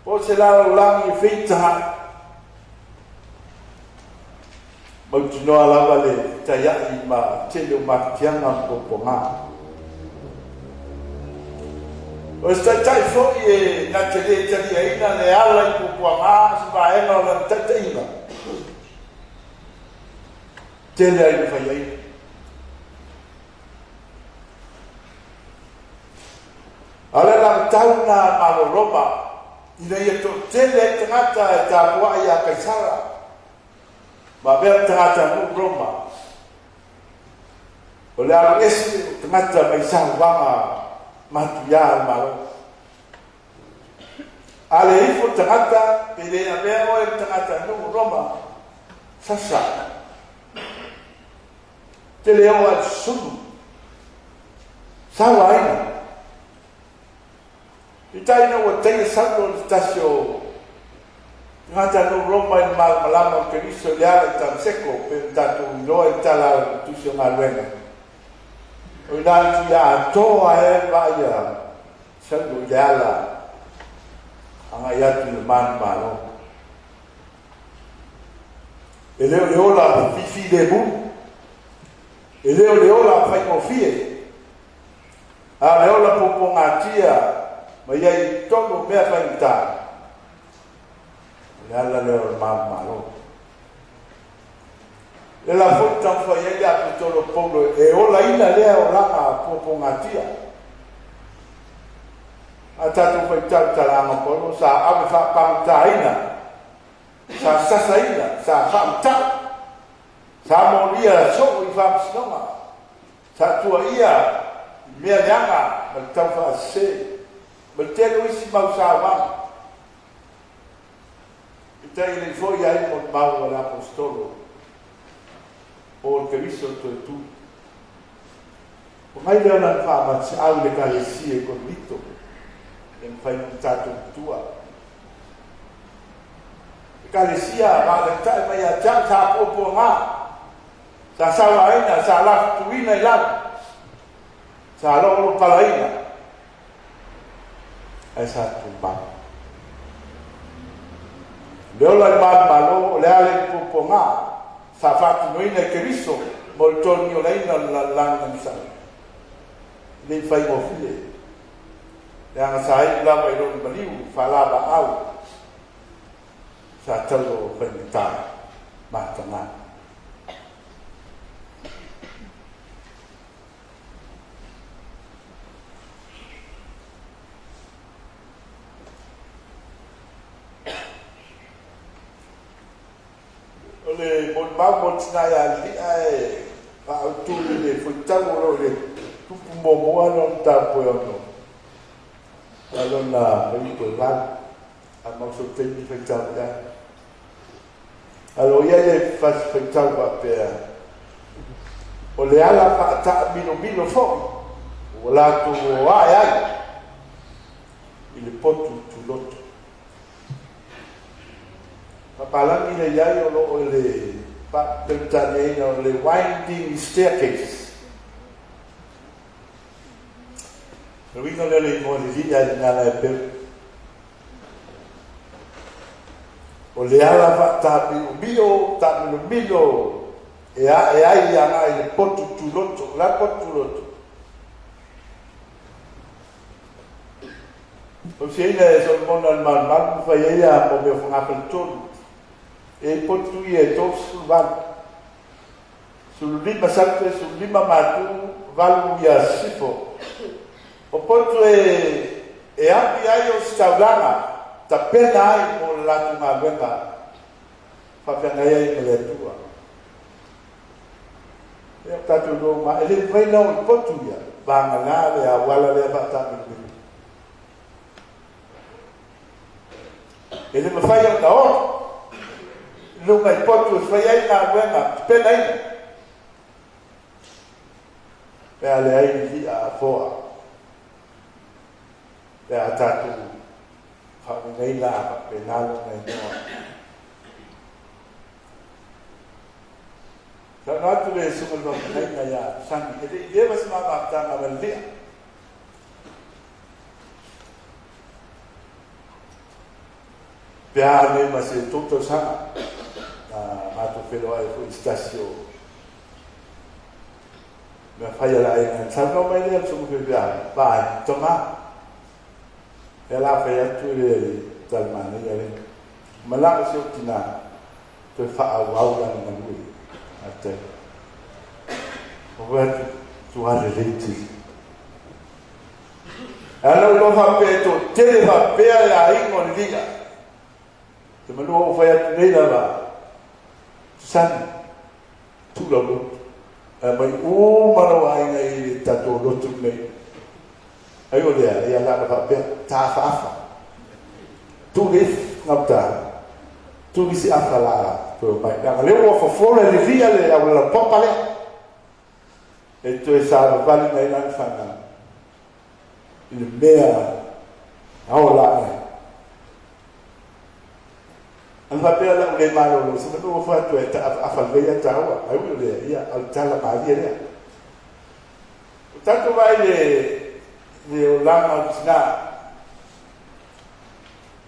O se la lang feita. Mautino ala le taya i ma tele ma kianga poponga. O sta tai fo e na tele tele ina le ala i poponga sa e no la tata ina. Tele ai fa ai. Ala la tauna ma roba ina ia to tele tangata ta bua ia kaisara. Ma bea tangata no Roma. O le alo esi tangata mai sa wanga matuia malo. Ale ifo tangata pele a bea o e tangata no Roma. Sasa. Te leo al sunu. Sawa ina. Ita ina wa tei santo tasio ngata no Roma in malama Cristo le ala tan seco per tanto no tala tu si malwenga o la ya to a vaya sendo yala anga ya tu man malo eleo le ola fifi de bu eleo le ola fai confie a le ola popongatia ma ia tono me fai ta Alla le mamma lo. E la fotta fa ia tutto lo popolo e ola ina le ola popongatia. Ata tu fa tata la ma polo sa ave fa pantaina. Sa sasaina, sa famta. Sa moria so i fa snoma. Sa tua ia mea yanga ma tafa se. Ma telo isi mau sa wa. Itai le foi ai con Paolo l'Apostolo o che visto tu mai le una fama au le calesie con Vito e fai un tato tua calesia ma le tai mai a già sa popo ma sa sawaina sa la tuina la sa lo palaina esatto ba Leola il malo, le ale poponga, sa fatto noi nel Cristo, molto mio lei non l'hanno sa. Le fai mo file. Le hanno sai la vai non baliu, fa la au. Sa tello fentare, matana. Le bon ba ya li ai fa tu le futamo le tu mo non ta no allora mi ko va a mo so te mi fa ya allora ia le fa va per o le ala fa ta bino fo o la tu ai il pot tu l'autre Papalang ina yai o le pa pentane o le winding staircase. Lo vino le mo le dia na la per o le ala whaatapi o mio, tapi no mino, e ai anga i le potu tuloto, la potu tuloto. O se ina e Solomon al man fa ia mo me whangapel tonu. E potu i e tō suluvan. Sululima sante, sululima matu, valu ia sifo. O potu e api ai o staulanga, ta pena ai mo latu ngā wenga, whawhengai ai me le tua. E o tatu roma, e le whaina o i potu ia, vanga ngā le a wala le a whaatami kuru. E le mawhai au na oro, lunga i potu e whai ai ngā wenga, pena ai. Pea le ai ni a foa. Pea tatu whaungai la pe nalo ngai noa. Ka ngātu le sunga lua ngai ngai a sangi. E te i ewa sima maftanga wa lea. Pea le ma se toto sanga. Mātu whenua e fu istasio. Me whai ala e ngai. Sango mai lea sunga whenua. Vai, toma. E la whai atu e talmane i ale. Malanga se o tina. Toi wha au au lani na mui. A te. O watu tuare reiti. Ana u loha pe to tele ha pe a ingo ni liga. Te manu o whai atu nei lava. San. Tu lalu. Mai o marawa inga i tato lotu nei. Ai o lea, ia lana whapea, tā whaafa. Tūrif ngapta, tūrisi awha laa, tō mai. Nā leo o whafora le ria le au la popa lea. E tō e sāra vali mai nani whanga. I le mea, ao laa nei. An whapea la ule marolo, sa manu o whatu e ta awha leia ta aua. Ai o lea, ia, au tala maalia lea. O tato vai le o langa o tina.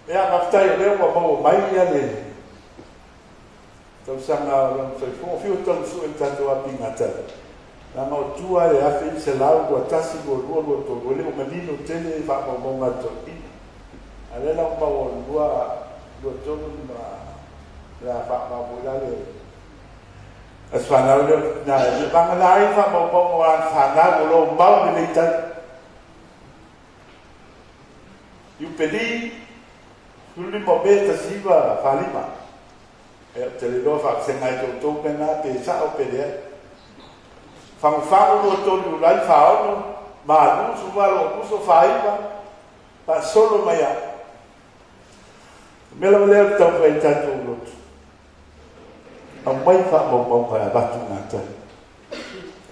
Ea maftai leo wa mau mai ia le. Tau sanga o lang sai fō whio tau su e tato api ngata. Nā mau tua e awhi i se lau kua tasi kua lua lua tō. O leo manino tele e whakau mau ngato ina. A le lau mau o lua tōnu na whakau mau lale. As whanau leo, nā e manganai whakau mau an whanau o lo mau le leitai. Iu pedi, huli mo beta siva whalima. E te le doa whaksengai tō tō pena, pe sao pedea. Whangwhangu no tōnu rai whaono, mā nusu walo kuso whaiva, pa solo mai a. Mela leo tau whai tātou rotu. A mai whamau whai a batu ngātai.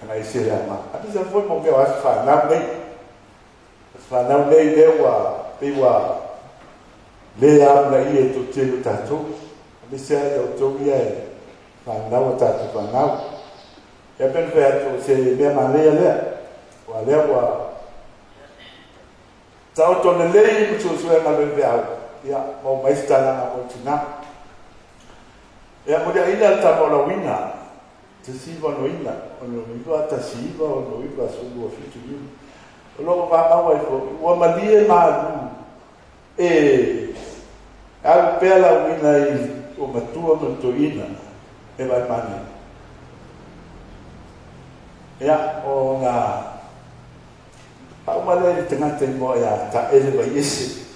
Kana i se rea mā. A pisa fwoi mo meo as whanau nei. As whanau nei leo a pewa lea amna i e to telu tātou. A misa e au tau ia e whanau a tātou whanau. E pen whai atu se mea ma lea lea. Wa lea wa tau tone lei mutu sue ma lue au. Ia, mau maistana na mo tina. Ia mo dea ina ta mo la wina. Te siva no ina. Ono iwa ta siva, ono iwa sulu o fitu iwa. Loko whamaua i fo, ua malie maru au pēla wina i o matua mato ina e vai mani. Ia, o ngā haumale i tangata i moa ia ta ele vai ese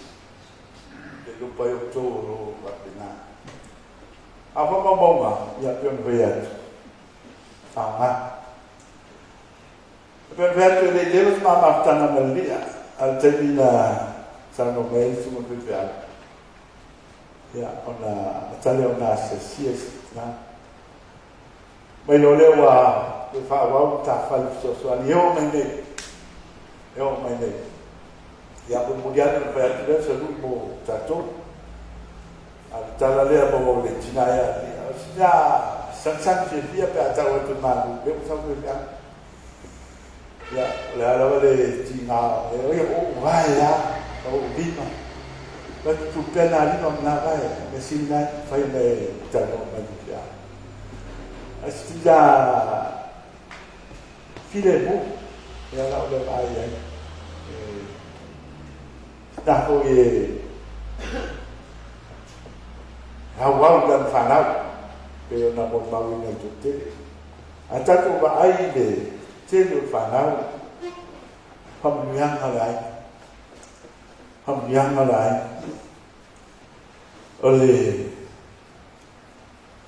e lupa i o tōro wapena. A whamaunga ia pion vai atu. Whanga. Per verto le leves ma maftana melia al termina sanno mai su mo vivial. Ya ona tale ona se na. Mai lo lewa le fa wa ta fa so ani o mai nei. Eu mai nei. Ya po mundial no per dire se lui mo tato. Al tala le mo le tinaya. Ya san che via per ta o tu ma le sa vivial. Ya, le alawa le tina, e o vai ya, o bima. But tu pena ali no na vai, me sina fai me tano ma dia. Astia file bu, ya la le vai ai. Da ko ye hawau dan fanau pe na mo ma wi na tutte. Ata ko ba ai de te no fanau. Hầm yang halai. Hầm yang halai. Ole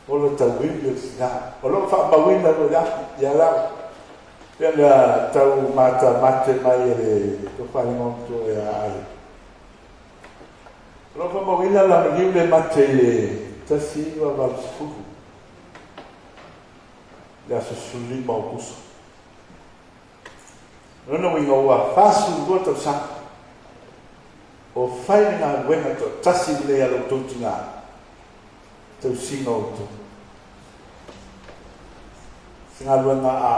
ole tàu win được ra ole phạm mà win là rồi đó giờ là bây giờ tàu mà trên mai thì có phải ngon rồi à ole phạm mà win là mình yêu lên mặt thì ta xí vào phụ là sự xử lý màu cũ nó nói ngầu à phá sự của tàu sang o fai na wenga to tasi le alo to tinga to singo to singa wenga a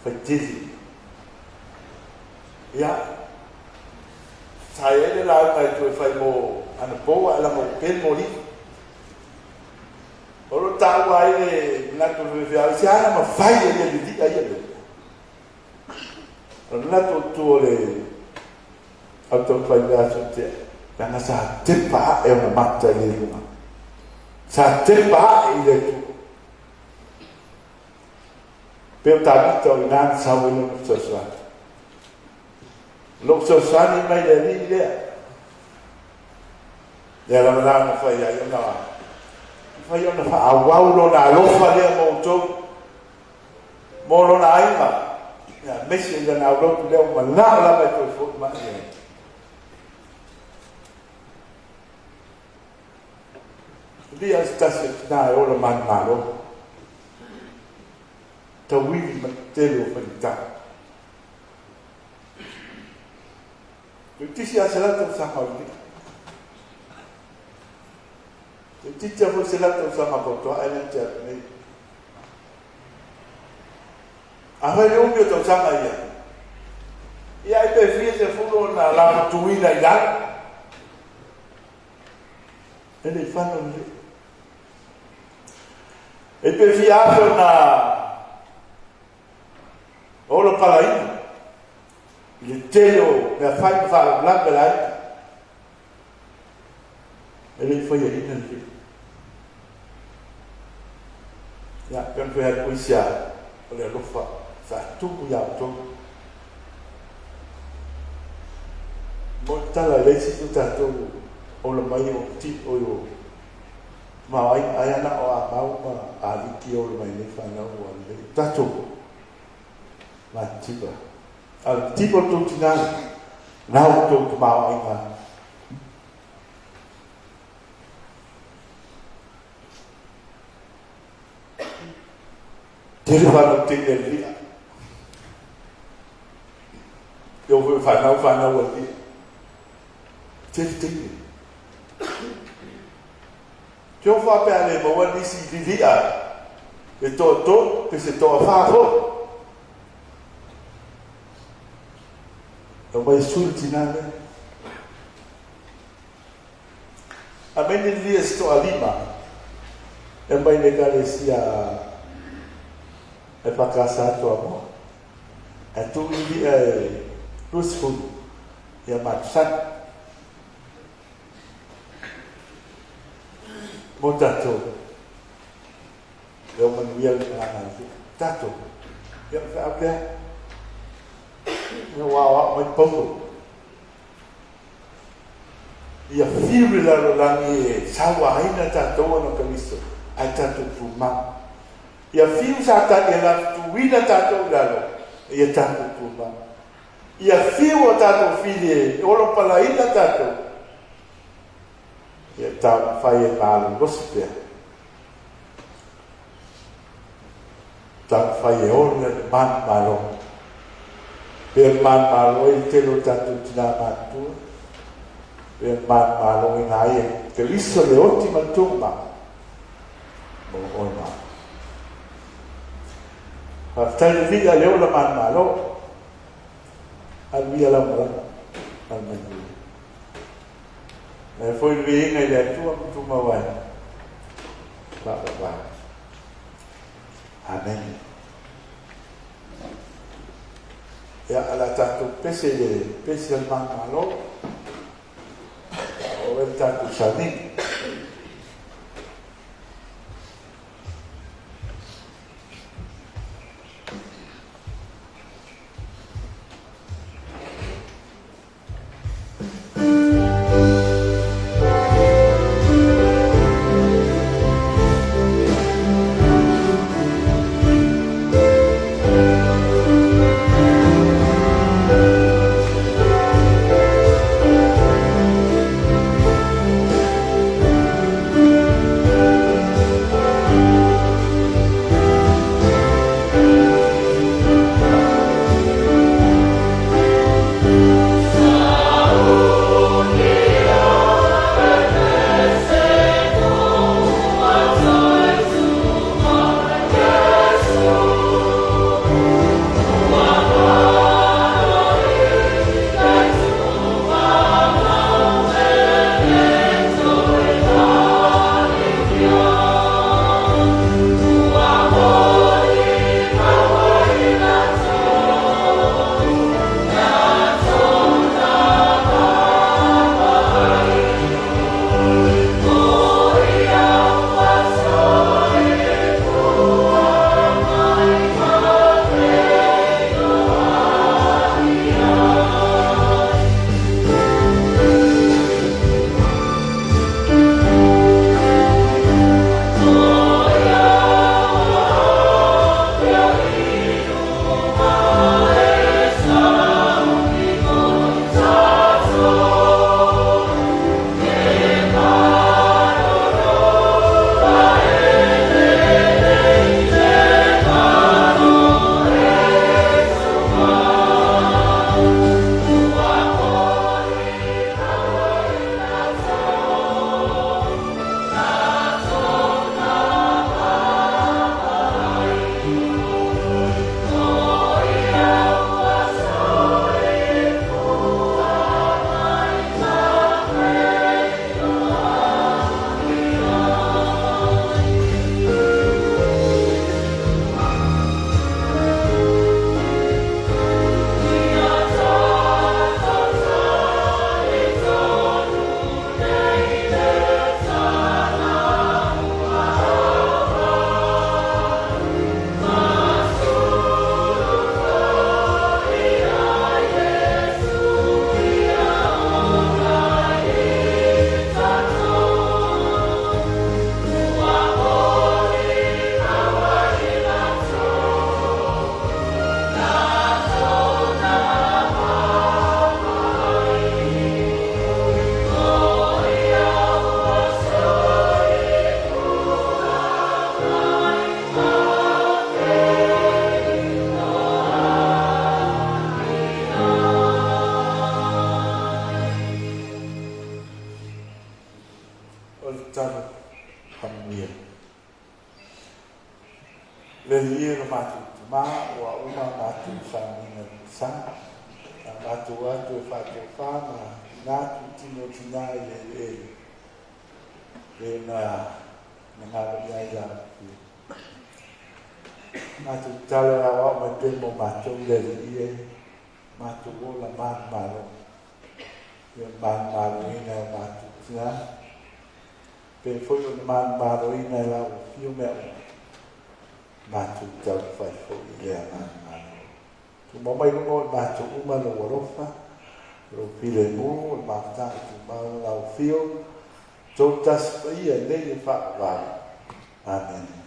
fatili ya saya le la mai to fai mo ana po ala mo pen mo li oro ta wai le na to ve a sia ma fai le di ai le na to le atau pada setiap karena saat cepat yang mata di rumah saat cepat itu pertama tahunan sawun sesuatu lok sesuatu ini dari dia dalam dalam faya yang na awal lo na lo faya mau tu mau lo na aima ya mesti dan awal tu dia mana lah betul betul macam dia stasi na ora man malo tawi matelo penta itu sia salat sama itu jauh salat sama betul ayat ni apa yang dia tahu sama ya ya itu fiye fulo na la tuwi na ya ele fala e pe fiato na olo palaina il telo me fa blanca lai e le foi ali nel ya kan foi a puisia ole lo fa sa tu ya tu monta la leche tu ta tu olo mai o ti o yo ma ai ana o a mau ma a ki o mai ne fa na o le tato ma tiba al tipo tu tina na o tu ma ai ma te fa no te le lia yo vo fa na o ti te Yo fa pe ale mo wa disi dia e to pe se to fa ho o mai sulti nane a meni dia sto alima e mai ne gale sia e pa casa to amo e tu li e rusful ya matsan mo tato eu manuel na tato eu fa apa eu wa mai povo ia fibra la langi sawa ina tato no kamiso ai tato puma ia fibra sa tato la tuina tato galo ia tato puma ia fibra tato fili olo pala ina tato ia ta fai mal gospel ta fai orne man malo per man malo il telo tanto tina matu per man malo in aia che visto le ottima tomba ma haftai via le ola man malo al via la mala al manu Le foi vinga le tua tu mawai. Ba. Amen. Ya ala tatu pese malo. O el tatu sani. le lia matu ma wa uma matu sa mina sa matu atu fa ke fa ma na tino tina le na na ya ya matu tala wa ma te mo matu le lia matu la ma lo ye ma ina matu tina pe foi o ma ina la fiu me matu tau fai fo ile ana tu mamai no matu uma lo rofa lo pile no mata tu ma la fio to tas ia le fa va amen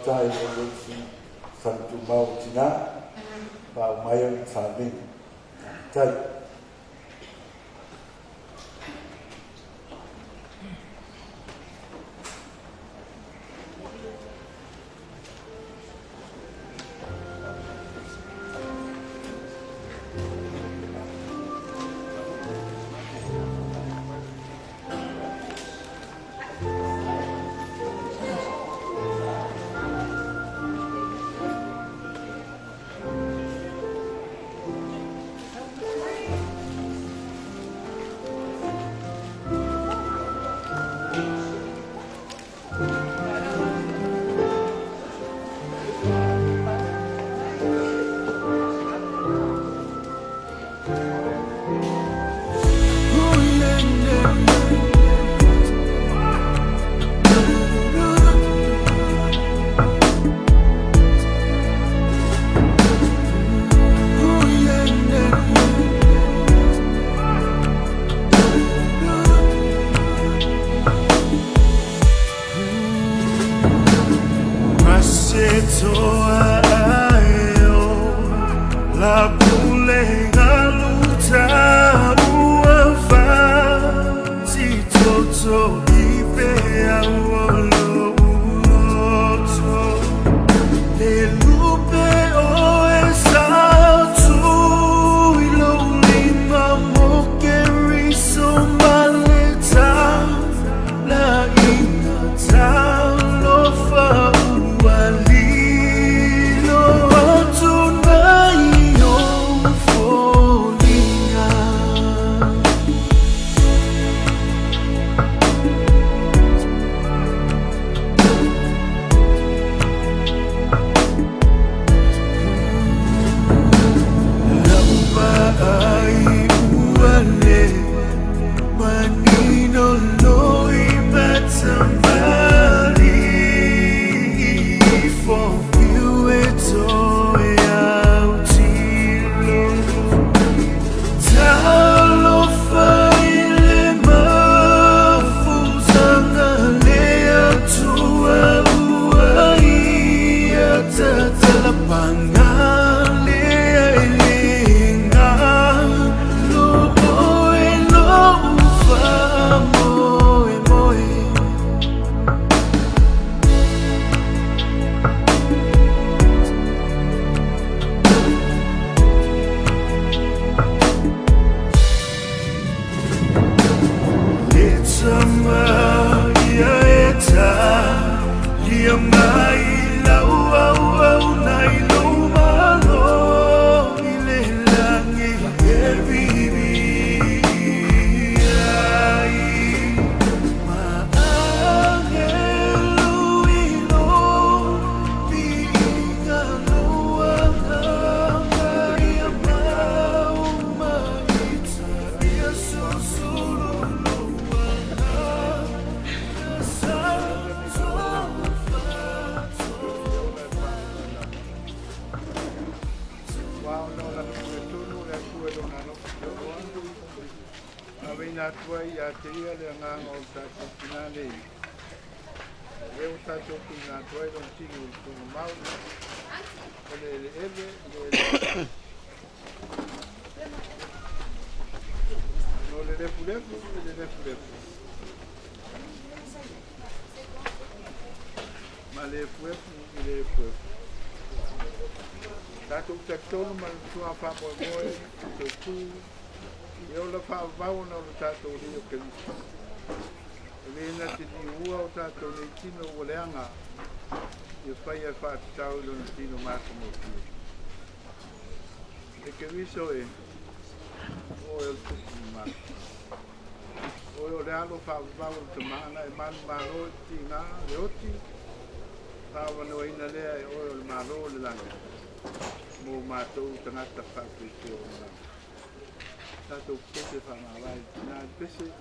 tai o si santu mau tina ba mai sa ni tai ina tua ia te ia le nganga o tātou tina nei. E o tātou ina tua i lon tini o tunga mau. O le ele eve, no le refu refu, le refu refu. Ma le fuefu, le fuefu. Tātou tātou ma le tua whamoe moe, te tū. E o la whaavau na o le tātou rio Keristo. E le ina te ni ua o tātou nei tino o leanga. E whai e whātatau ilo na tino mātu mo tio. E Keristo e o e o tuku mātu. O e o le alo whaavau te mana e manu maro e ti ngā le oti. Whaavano ina lea e o e o le maro le langa. Mō mātou tangata whāpete o ngā. Tātou pese whamawai, nā pese.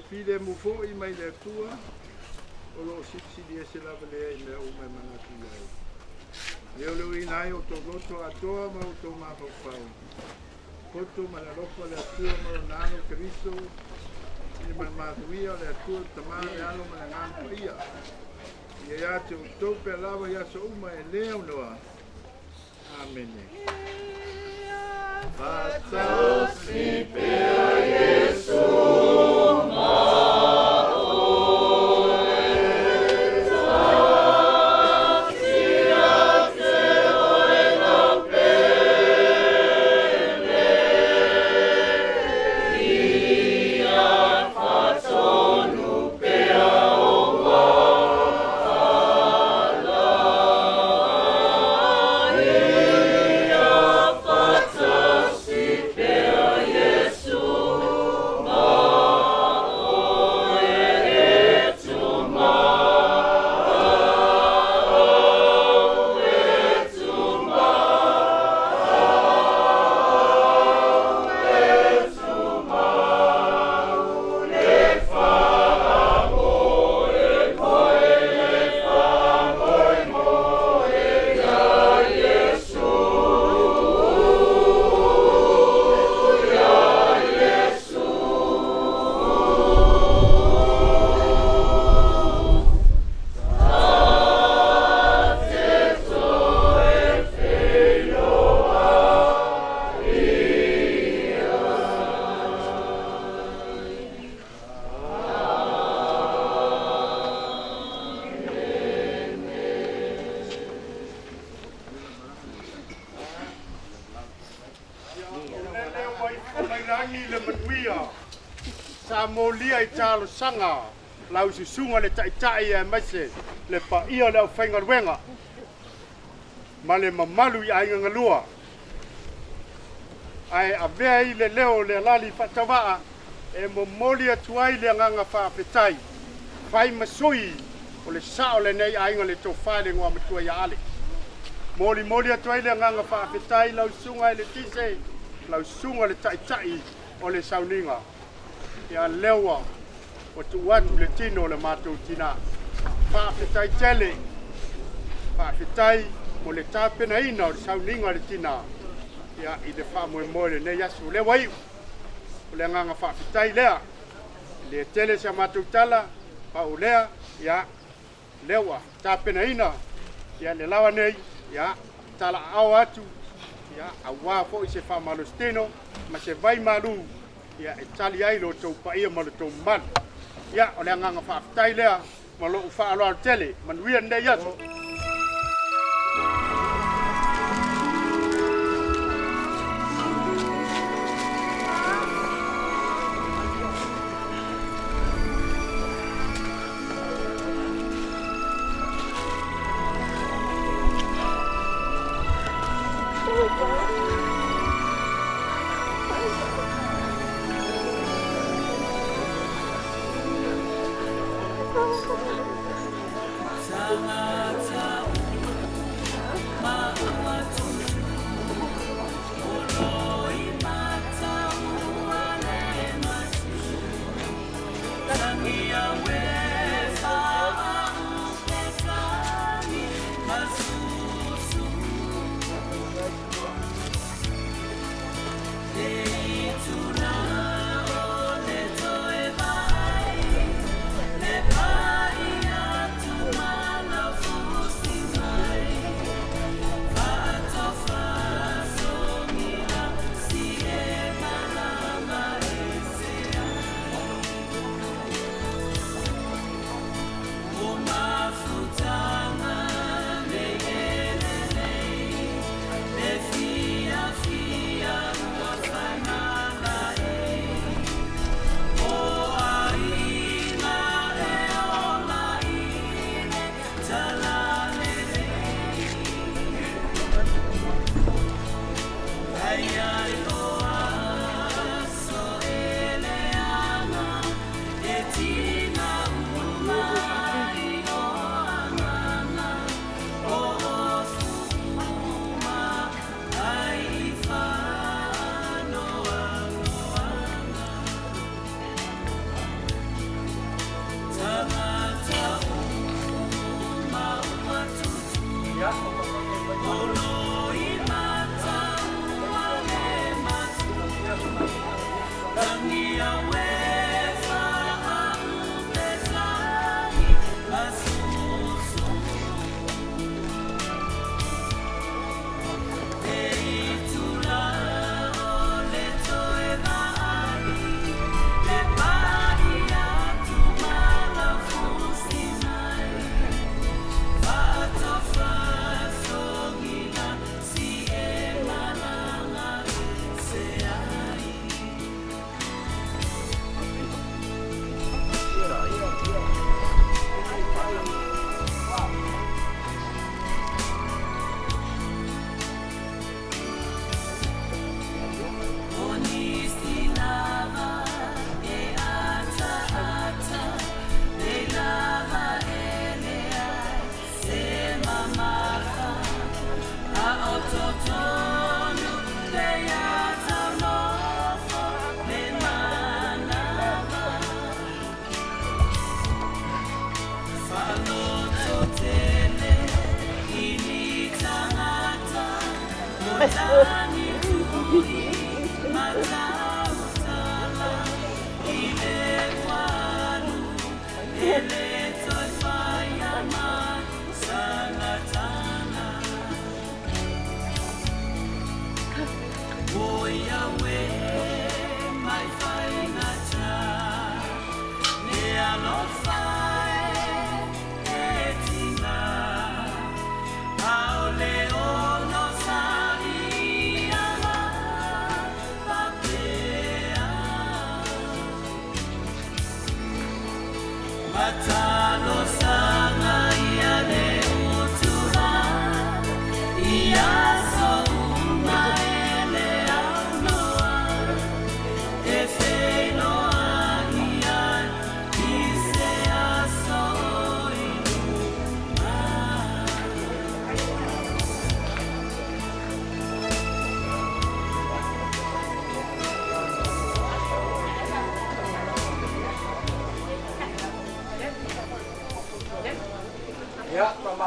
Fide mo fo I mai le tua o lo siksi di ese la vele me o mai mana tua. Le o le ina o to goto a toa ma o to ma fa fa. Foto ma la ropa le tua ma nano Cristo. Ni man ma tuia le tua tama le alo ma na ngan ia. Ia ya to pe lava ya so uma e leo noa. Amen. Patao si per Gesù.
Yesu
Angi le manuia. Sa molia I talo sanga. Lau susunga le tai e maise. Le pa ia le au whainga ruenga. Ma le mamalu I ainga ngalua. Ai a vea I le leo le lali whatawaa. E mo molia tuai le nganga whaapetai. Whai masui. O le sao le nei ainga le tō whare ngua matua I ale. Moli atuai le nganga whaapetai lau sunga I le tise. Lau sunga le tai o le sauninga. Ia lewa o tu watu le tino le mātou tina. Whaapetai tele. Whaapetai mo le tāpena ina o le sauninga le tina. Ia I le whaamoe le nei asu le waiu. O le nganga whaapetai lea. Le tele sa mātou tala. Pau lea. Ia lewa tāpena ina. Ia le lawa nei. Ia tala au atu. Ia awa fo I se whaamalosteno. Ma se vai malu. Ia e tali ai lo tau paia ma lo tau man. Ia o le nganga whaapetai lea. Ma lo whaaloa tele. Manuia nei asu.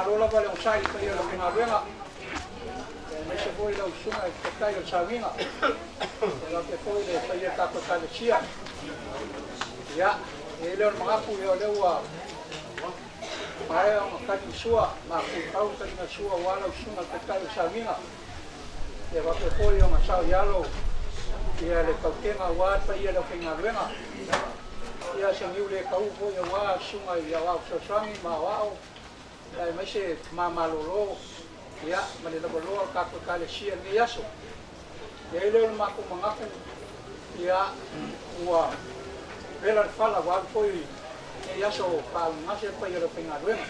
malo lava le usai pa ia la pengaluenga. Me se foi la usunga e kakai o chavinga. La ke foi le pa ia ka ka le chia. Ya, ele o mangapu e o leua. Mai o ka sua, ma ku tau ka na sua wala usunga kakai o chavinga. E va ke foi o masau yalo. Ia le kaukenga wa pa ia la pengaluenga. Ia se miu le kau foi o wa sunga ia wa so swangi ma wa. Ai mai se mamalolo. Ya, ma le lolo ka ka le sia ni yaso. E le ma ku mangapu ia ua vela fala wa foi e yaso pa ngase pa ia le pengaluenga.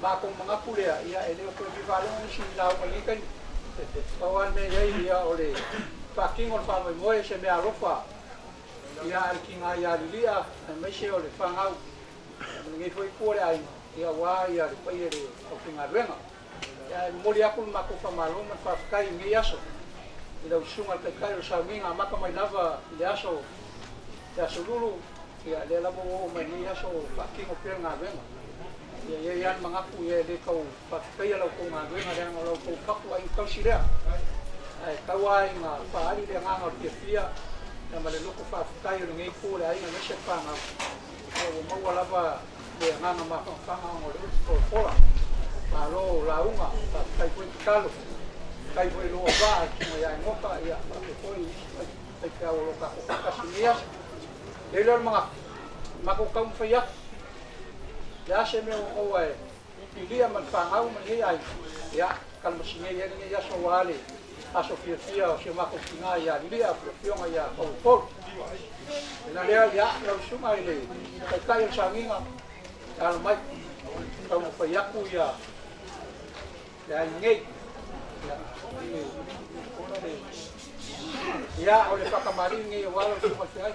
Ma ku mangapu le ia ele ko vivale ni si la o ni kai. Kawan me ia ole paking on fa mo se me arofa. Ia alkinga ia lia, me se ole fangau. Ngi foi ko le ai ia wa ia pa ia le o pengaluenga. Ya moli aku mako famalo ma fa kai ngi yaso. Ila usunga te kai o saminga maka mai lava le aso. Ya sululu ya le lavo o mai ni yaso paking o penga venga. Ya yan mangapu ya le kau fa kai la ko ma venga le ngalo ko kapu ai kau sira. Ai kawai nga fa ali le nganga o fia. Na male loko fa kai o ngi ko le ai na se pa nga. O mo wala va le nganga ma fa nga o le ko Alo launga kai foi kalo kai foi lo va mo ya ngoka ya foi kai ka o ka kasinia ele mga kau faya ya se me o ai ilia man fangau man ai ya kal masinia ya ni ya so wale aso fia o se mako kinga ya lia fionga ya ko na le ya lo suma ile kai o sanginga al mai kau faya ku ya ya ngei ya oleh pakamari ngei wala semua sai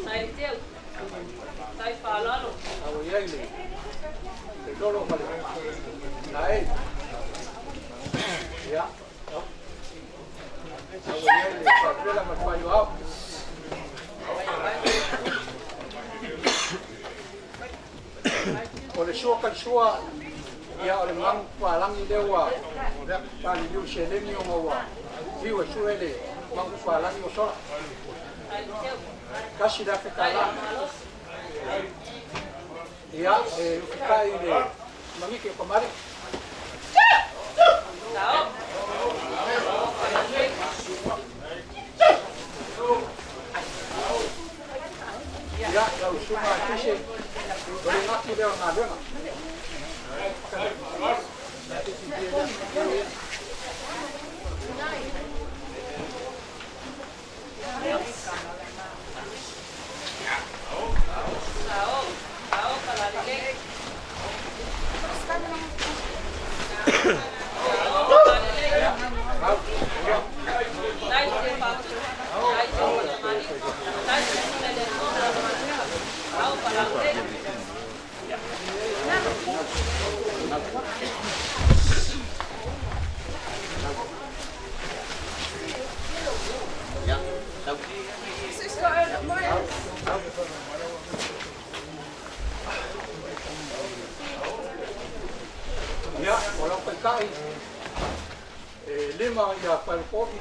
sai teu sai falalo au ya ile dolo vale nai ya au ya ile sabela mapayo au oleh sua ya oleh mang palangi dewa kali liu selemi o wa liu suele mang palangi o sola kasi da fekala ya kai de mangi ke komari ya kau semua kisi boleh nak dia ngada nak ya orang pekai lima ya palkopi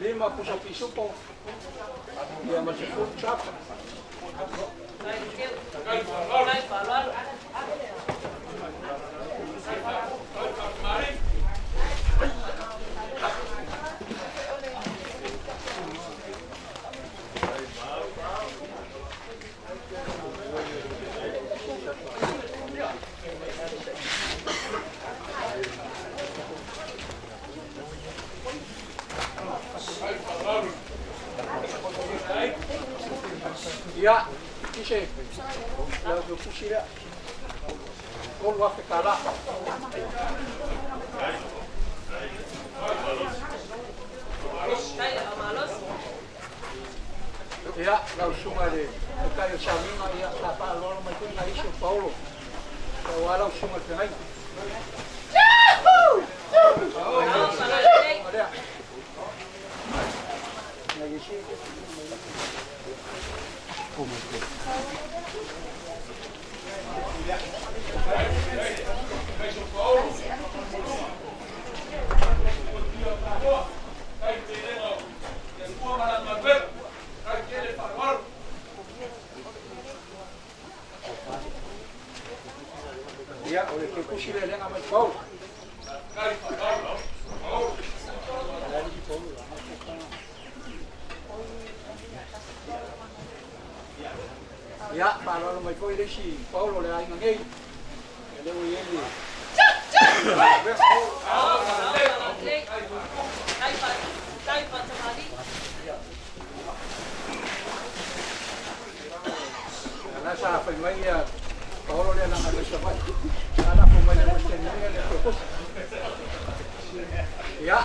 lima pusat pisupo ya masih pun cap ya kise la do kusira kol wa fekala ya la usuma de kai chamina ya la pa lo mai kun na iso paulo wa la usuma de nai Oh my God. Ya, oleh ke kusi le lenga mai pau. Ya, kalau mai pau ile si pau lo le ai ngai. Ele o ele. Karena sa pa mai ya Paulo le lang ano siya ba? Sana po may question niya le focus. Ya.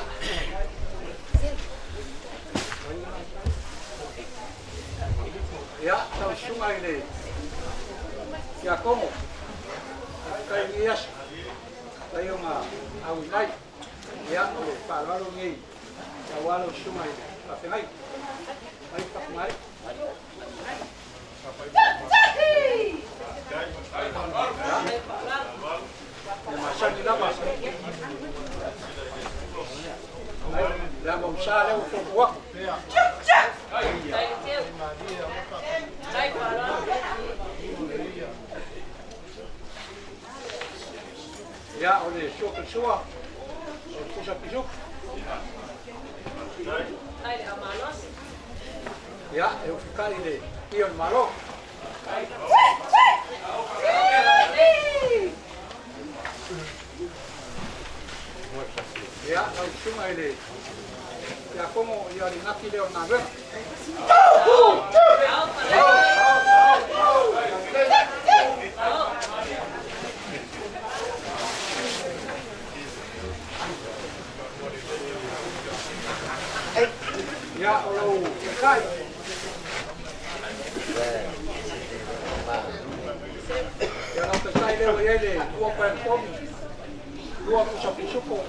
Ya, tau sungai le. Ya como. Kai nias. Tayo nga au nai. Ya, ole palalo ngi. Tawalo sungai. Papengai. Ai pakmai. Macam ni lah mas. Dah mau sah dah untuk buat. Ya, oleh syuk syuk. Pusat pisuk. Ya, eu ficar ini. Ion malo. Ya, au sungai le. Ya como ya di ngaki le ona ben. Ya, olo kai. Ya no te sai le ele, tua pa pom. Tua pusat pisuko.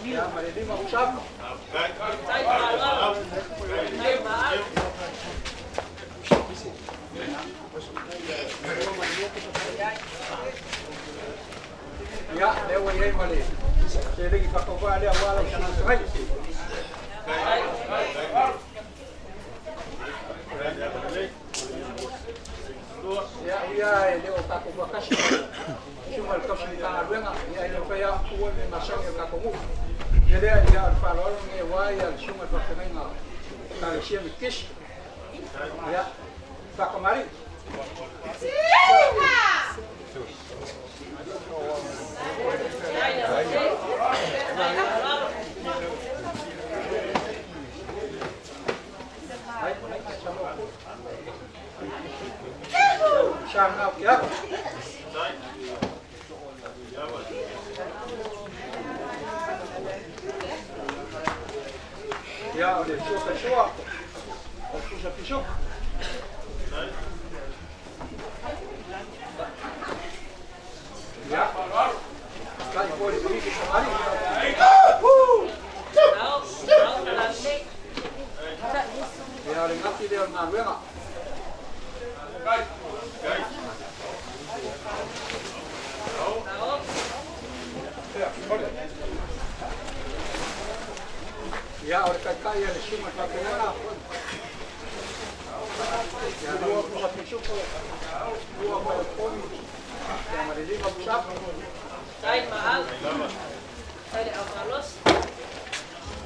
Ya, mari lima usap. Ya, lewa ye mali. Jadi kita kau ada awal jangan serai. Ya, ya, leo tako kwa kashi. Cuma kashi tanah luenga, ya ini paya kuat ni masang yang tako mu. Jadi ya kalau ni waya cuma pakai nga kalau siapa kiss. Ya, tak kemari. Sang ngọc ya. Ya, oleh syuk. Pusat pisuk. Ya. Kali boleh pergi ke kemari. Ya, dengar tidak dengar enggak? Ya, oleh kakak ya, cuma pakai mana pun. Ya, dua pusat pisuk, dua balkon, yang ada lima pusat.
Kain mahal. Saya ada malos.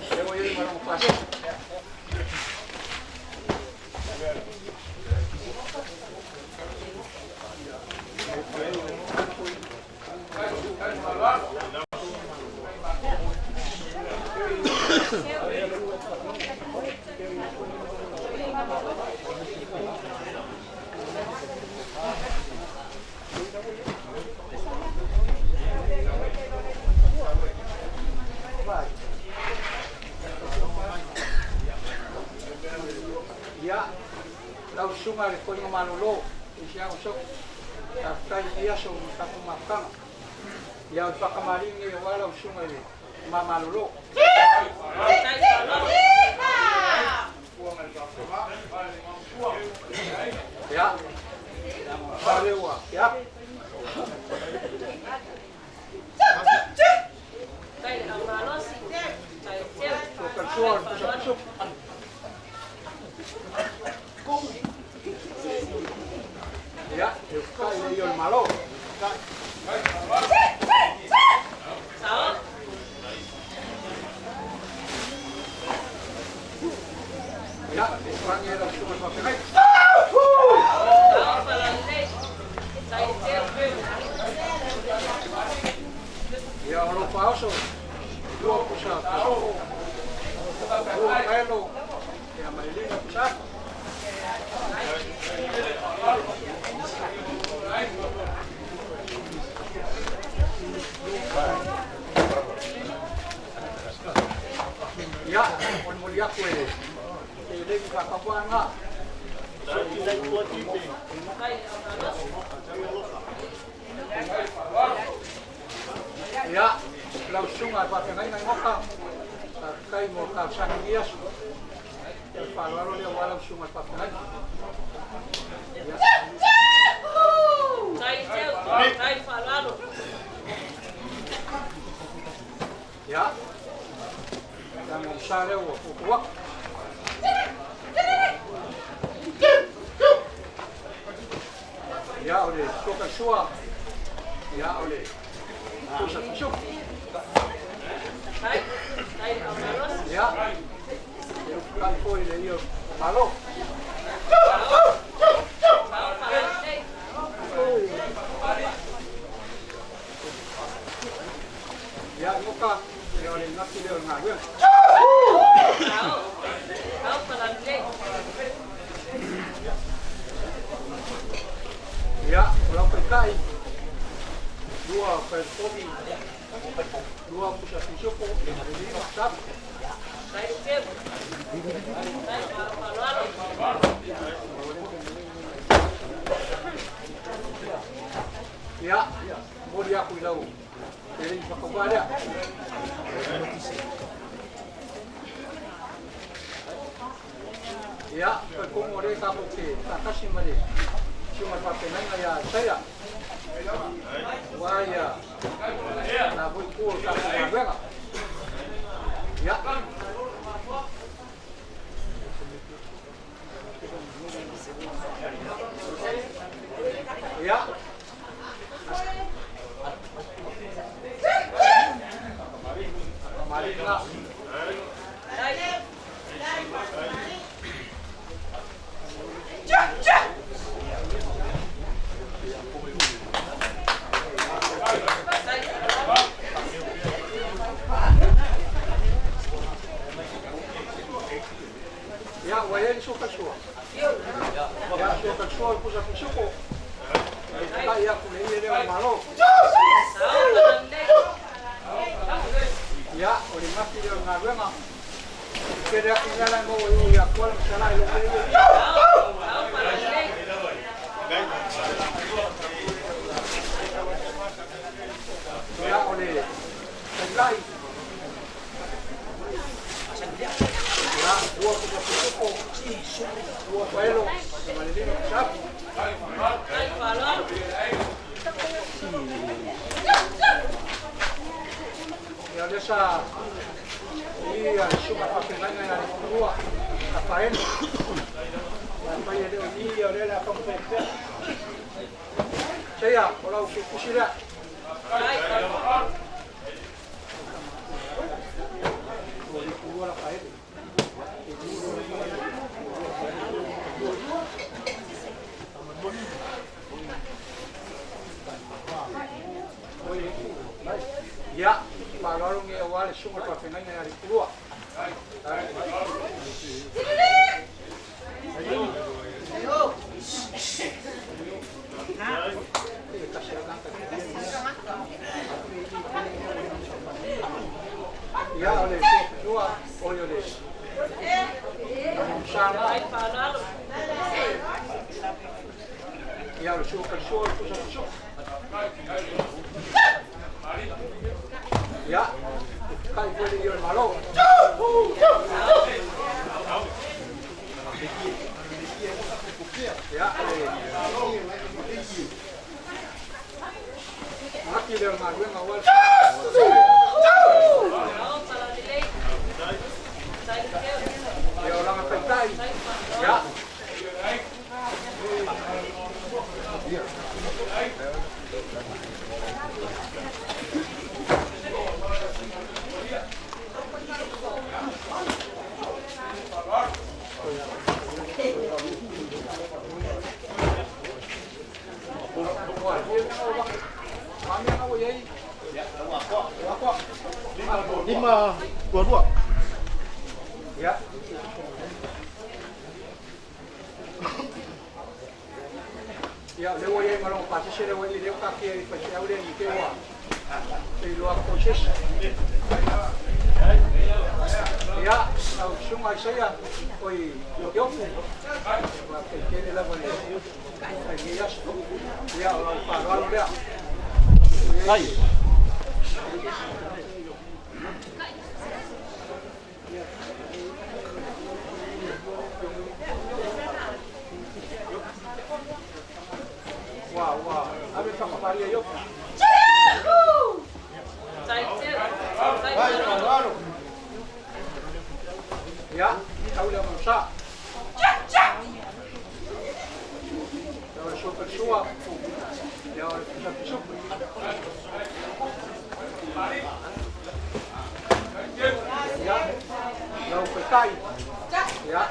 Saya mau jadi malam pasir. Ya, lau sungai ko ng manulo, siya usok. Tapos iya so tapumakang. Ya pa kamaling ni wala sungai mamanulo. Ya. Sarewa, ya.
Kai amalos. Kai tel.
Persuan, masuk. Ya, kai le el malo.
Sao?
Ya, orangnya dah cuma pakai.
Sao palande. Kai tel.
Ya, orang pauso. Dua pusat. Dua kilo. Ya, malilin pusat. Ya, on mulia kue. Ini kita kawan lah.
Kai amalos.
Ya, langsung apa tengah yang ngokang. Kai mau kalsan dia. Kalau dia langsung apa tengah.
Kai tel. Kai falado.
Ya. Dan usare o kuak. Ya oleh soka sua. Ya oleh. Pusat masuk.
Kai amalos.
Ya. Kan foi le yo. Malo.
Sao palande.
Ya ngoka. Ya oleh nak dia ngawen.
Sao palande.
Ya, kalau perkai. Dua persobi. Dua pusat masuk. Ini maksud.
Kai tel. Kai falado.
Ya, mau dia aku tahu. Jadi pakai dia. Ya, kalau mereka pakai tak kasih mana. Cuma pakai nanya ya saya. Wah ya, nak buat kasih berapa? Ya. Ya. Kemarin lah. Ya, wayan suka suka. Ya, suka suka pusat suku. Kaya aku ni dia malo.
Sao palande.
Ya, oleh mati dia ngawen ah. Kira aku jalan go ya kual salah lu.
Sao palande.
Ya, oleh selai. Ya, dua pusat suku. Dua pelo. Malilin pusat.
Kai falado.
Ya desa. Iya, cuma pakai nanya yang kedua. Apain? Apa ya dia ini dia lah kompeten. Saya kalau kusira.
Kai falado.
Boleh keluar apain? Ya, kalau orang awal semua pakai nanya yang kedua. Ya, oleh dua, oleh. Sana.
Kai falado.
Ya, oleh suka pusat. Ya, kai boleh dia malo. Ya, ki le nga wenga wal. Ya orang akan tai. Ya.
Lima, dua.
Ya. Ya, le voy a ir a un pase, se le voy a ir a aquí y pues ya le dije wa. Y lo acoches. Ya, au suma saya, oi, yo. Que tiene la buena. Ya, para ya.
Aí.
Wah, abre sama Maria yuk. Ya, kau dah masak. Kalau super suap, ya kita besok. Ya, lau petai. Ya,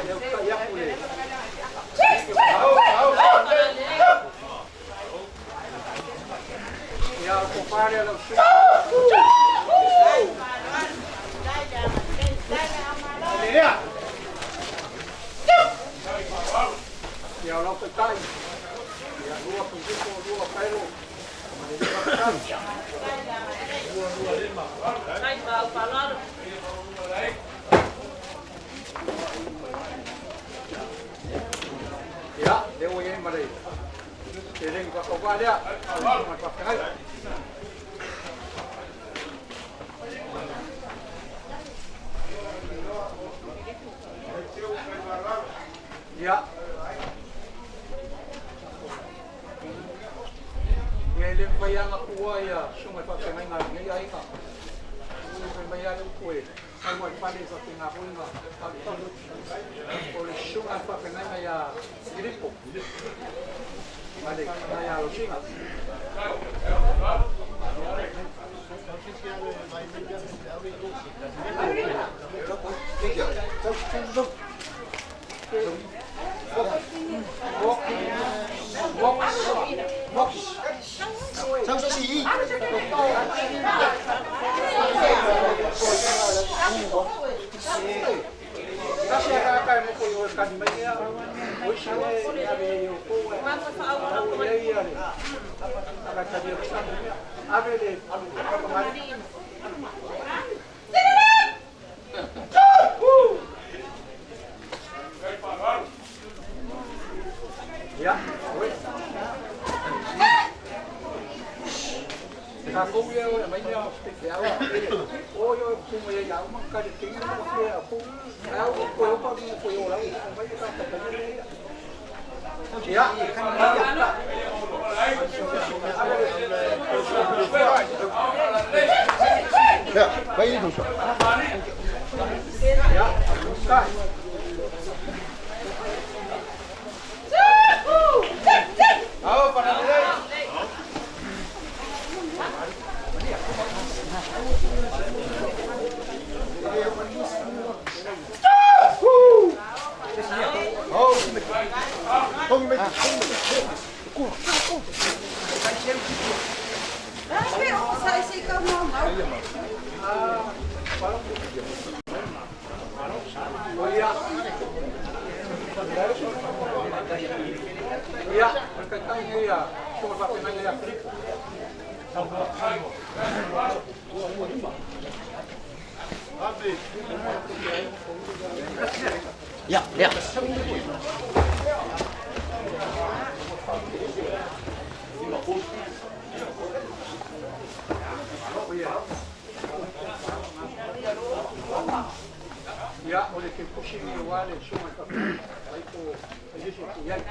lau kayak boleh. Ya, compadre, lau ya lau petai. Ya, dua penjiko, dua kairo. Ya, dia voy a ir para ahí. Tienen que ocupar ya. Ya. Ngayon pa yang aku ya, sumay pa kay may ngayon ay ka. Sumay pa yang ko eh. Ay mo pa din sa tingapo nga. O sumay pa kay may ya gripo. Balik na ya lo singa.
Sao sẽ gì?
Kasi kaya mo po yung kanimanya. Uy, siya ay yung po. Ay, ay. Nakatabi yung sa amin. Abele, kapamarin. Ya, uy. Aku ya, mainnya spesial. Oh, yo, como ya ya, uma cara de tinha, porque aku, aku koyo pa mi koyo lah, mai ka ta ta ni. Ya, kan ya.
Ya, vai ini tuh.
Ya, kan.
Ayo, pada mulai.
Ya, berkaitan ini ya, cuma pakai nanya ya.
Ya, lihat.
Ya, oleh que puxi ni wale cuma pakai. Aí ko, aí isso ya.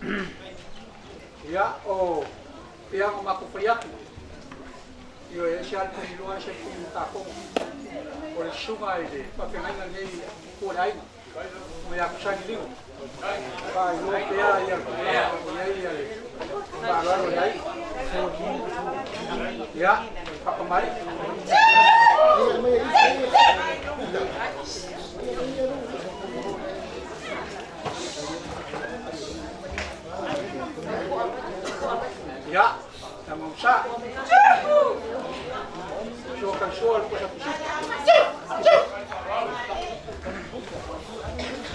Ia o pia o maku pia. Io e sia ku ni loa se ku ta ko. O le sunga ile pa pe ngai nei ko dai. Mo ya ku sa ni liu. Pa io pia ia ku ia ia le. Pa la ro dai. Ia pa ko mai. Ya, estamos ya. Yo canso al pues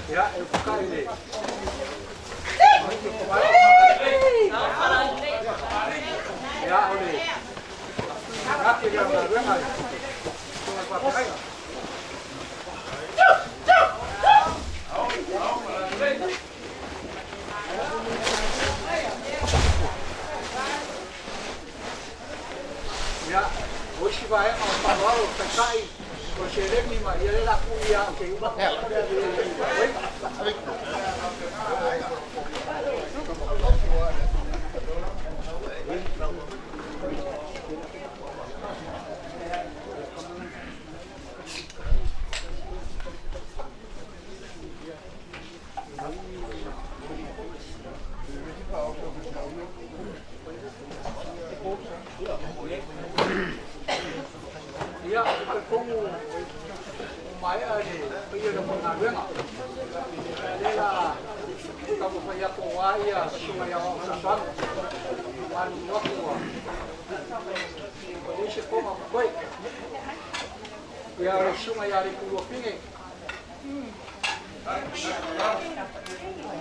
ya, el caile. Ya, ole. Rápido ya la venga. Ya, hoje vai ao Paulo, Takai, o Xeremi, Maria, ele lá cuia, que uma ya, como mai ali, ia no na venga. Ela como foi a coaia, chama ya o sasano. Manu wakua. Deixa como foi. Ya o chama ya ri ku pinge.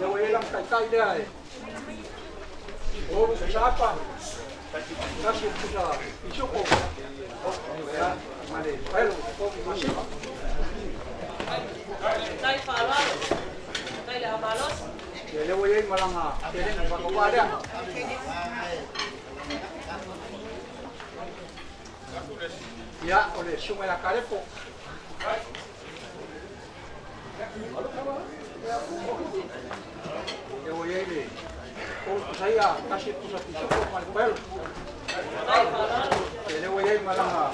Eu ia lá kai dai. O chapa. Nasi puja isoko. Ya, male, pero como así.
Dai falalo. Dai la malos.
Le voy a ir malanga, tienen para comer ya. Ya, ole suma la carepo. Le voy a ir. O saya kasih pusat isoko mal pelo.
Dai falalo.
Le voy a ir malanga.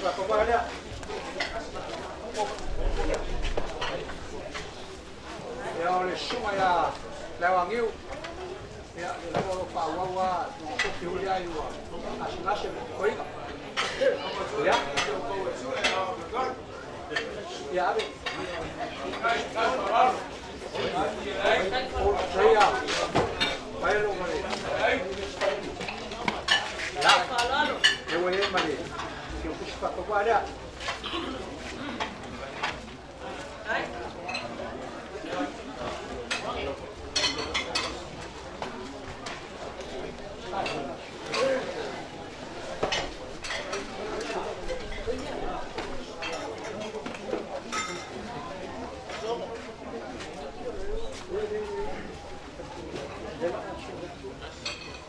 Para comer ya. Ya oleh semua ya lewang you, ya lewang apa wawa, kopi ulia you, nasi koi, ya, ya abi, oh saya, bayar mana, ya, lewang mana, yang pusat apa ada.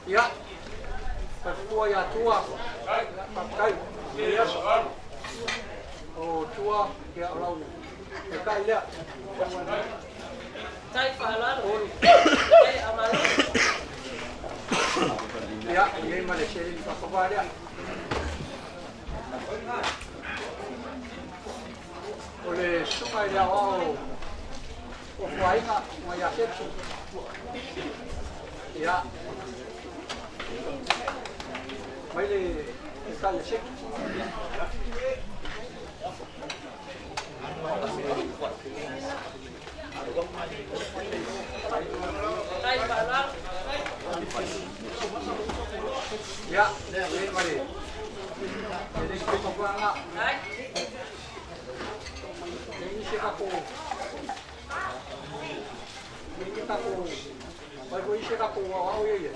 Ya, tua ya tua, pakai, ya, oh tua ya lau, pakai ya,
Dai falalo. Dai amalo.
ya, ini mana seri di bawah dia. Oleh sungai dia oh, kuaina, maya sepsi, ya. मैले एकताले सिक
Dai falalo.
ya, ini mari. Jadi kita buang
Dai.
ini siapa ini kita baru ini siapa wow ya.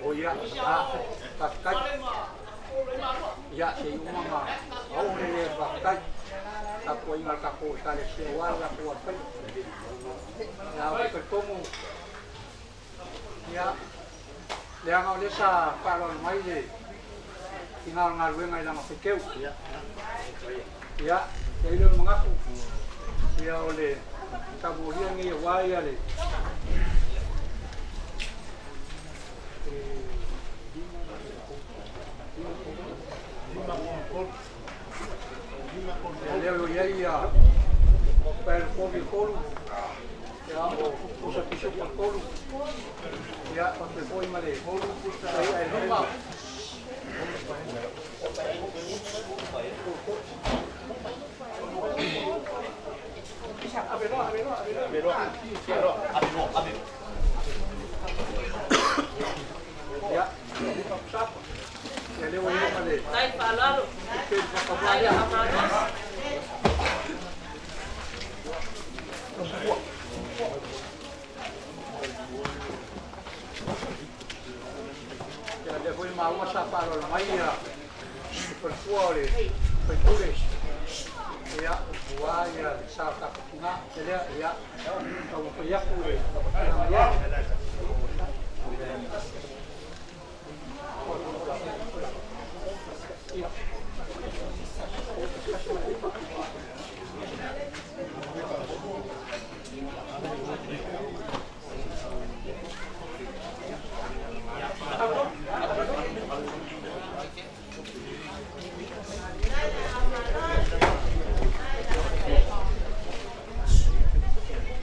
Oh ya, pakai. Ya, si umama. Oh, ini pakai. Aku ingat aku kali sewa aku apa. Ya, bertemu. Ya, yang oleh sa paron mai ni. tinggal ngaluwe ngai langa pekeu. Ya, jadi lu mengaku. Ya oleh kabulian ni waya le. Leo ya per povi colo. Ya, usa pisau colo. Ya, pakai poi male. Saya ada rumah. Ya, siapa? Ya lewat ini male.
Ay, palaro. Ay, amalos.
Ya lewat ini mau siapa lo Maya? Perfuore, perfuores. Ya, buaya, saka kena, ya, kalau kayak kue, ya.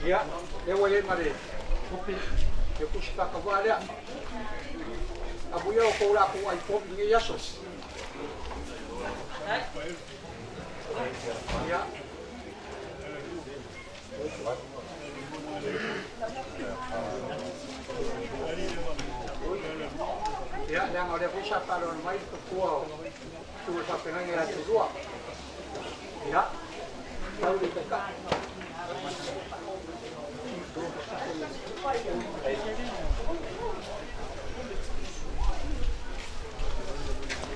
Ya, lewat ini mari. Ya pushka kawalia. Abu ya kau laku iPhone ni Yesus. Ya. Ya, yang ada pusat kalau mai tu kuah. Tu sampai nang ya tu dua. Ya. Tahu dekat.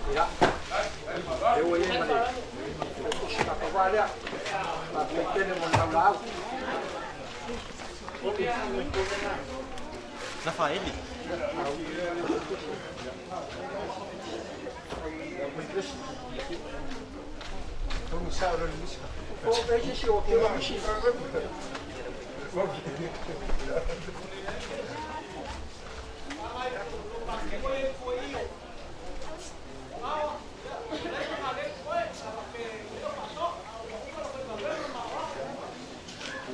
Ya, dewa ini mana? Kita kawalia, tapi kita mau tahu.
Rafaeli.
Oh, veja se o que eu mexi.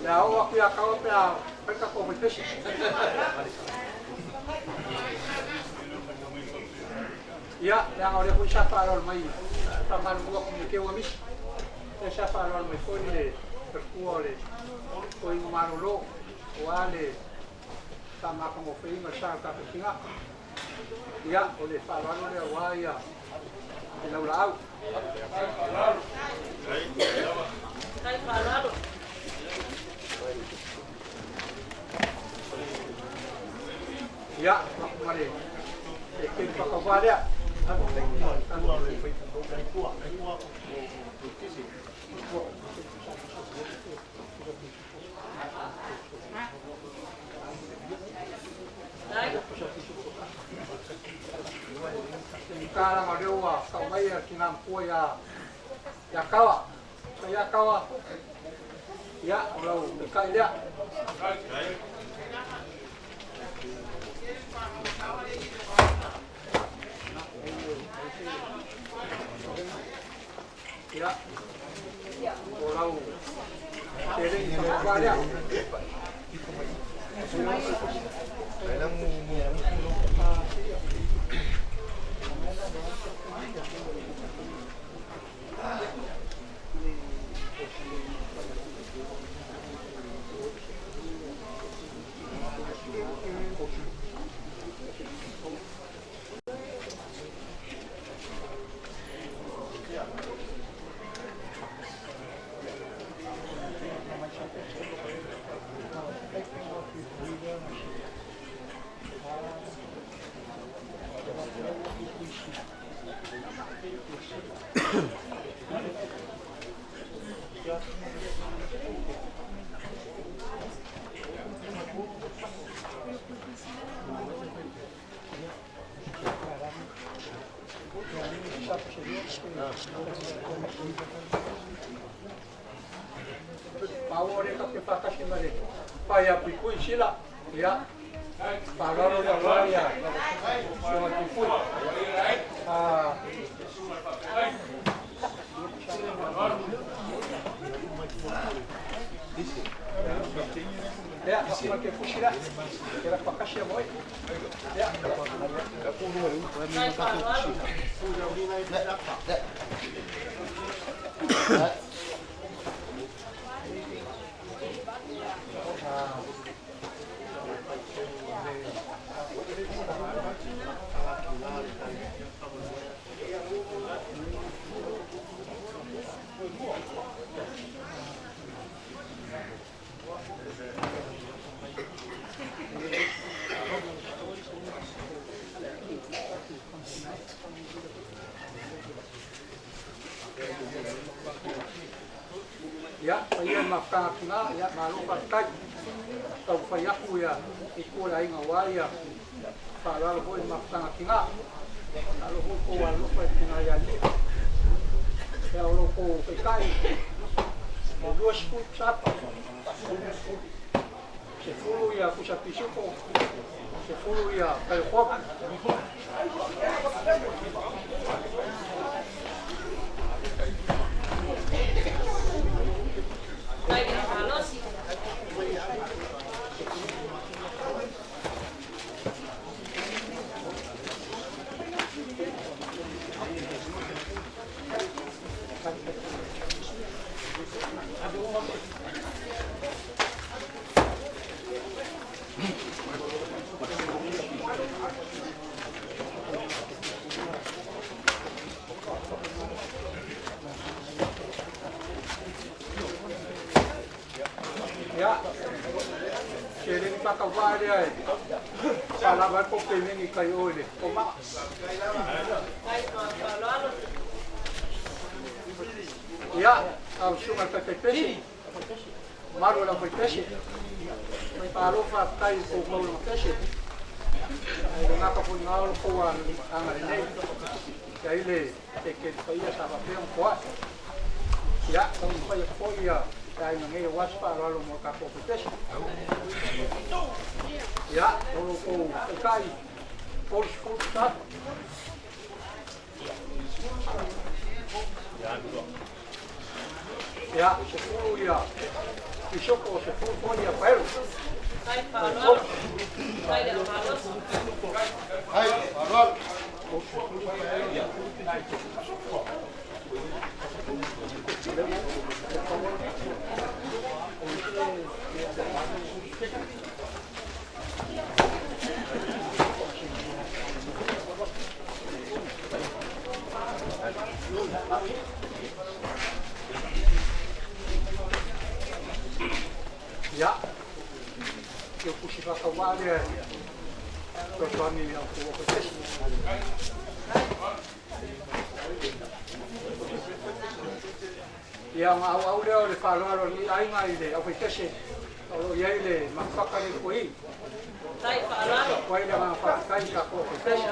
Now aku ya kau mereka kompetisi. Ya, yang oleh pun siapa orang mai. Taman gua komunikasi wamis. Siapa orang mai kau ni terkuat. Kau yang marulo, wale. Sama kamu faham masalah tak penting. Ya, oleh pahlawan oleh waya. Lau.
Ay, palaro.
Ya, mari. Ikin pakawa dia. Sekarang ada wah, kau bayar kinam kuya. Ya kawa, saya kawa. Ya, kalau dekat dia. Ya, kalau sering apa dia? Paore ka ke pakasi mare. Pai api kui sila. Ya. Pagaro ya ya. Semua tipu. Ya, pakai fushira. Kira pakasi ya boy. Ya. Ya, saya makan na ya malu pakai. Tau fai aku ya iku la inga waya. Para lo boy makan kinga. Kalau ko walu pa kinga ya ni. Ya lo ko kai. Dua sepuluh satu. Sepuluh ya pusat pisuko. Sepuluh ya kai hop. Ya, jadi ni pakai apa dia? Salah berapa pilih ni kayu ni? Koma. Ya, au sungai pakai pesi. Maru la pakai pesi. Paru pakai kau la pesi. Dengan apa pun ngau kuan angan ni. Jadi le, tekek payah sama pun kuat. Ya, kau payah payah. Kaya ngayon waspa lalo mo kapopites. Ya, lolo ko kay force food start. Ya, sepuluh ya. Isoko sepuluh ya pero.
Hai Paolo. Hai Paolo.
Hai, Paolo.
Ya, eu puxei para salvar ele. Eu sou amigo do Ocopes. Ya, mau dia oleh kalau ni lain lagi deh. Ocopes. Kalau dia ini makan ni koi.
Hai Paolo.
Koi dia makan kat Ocopes.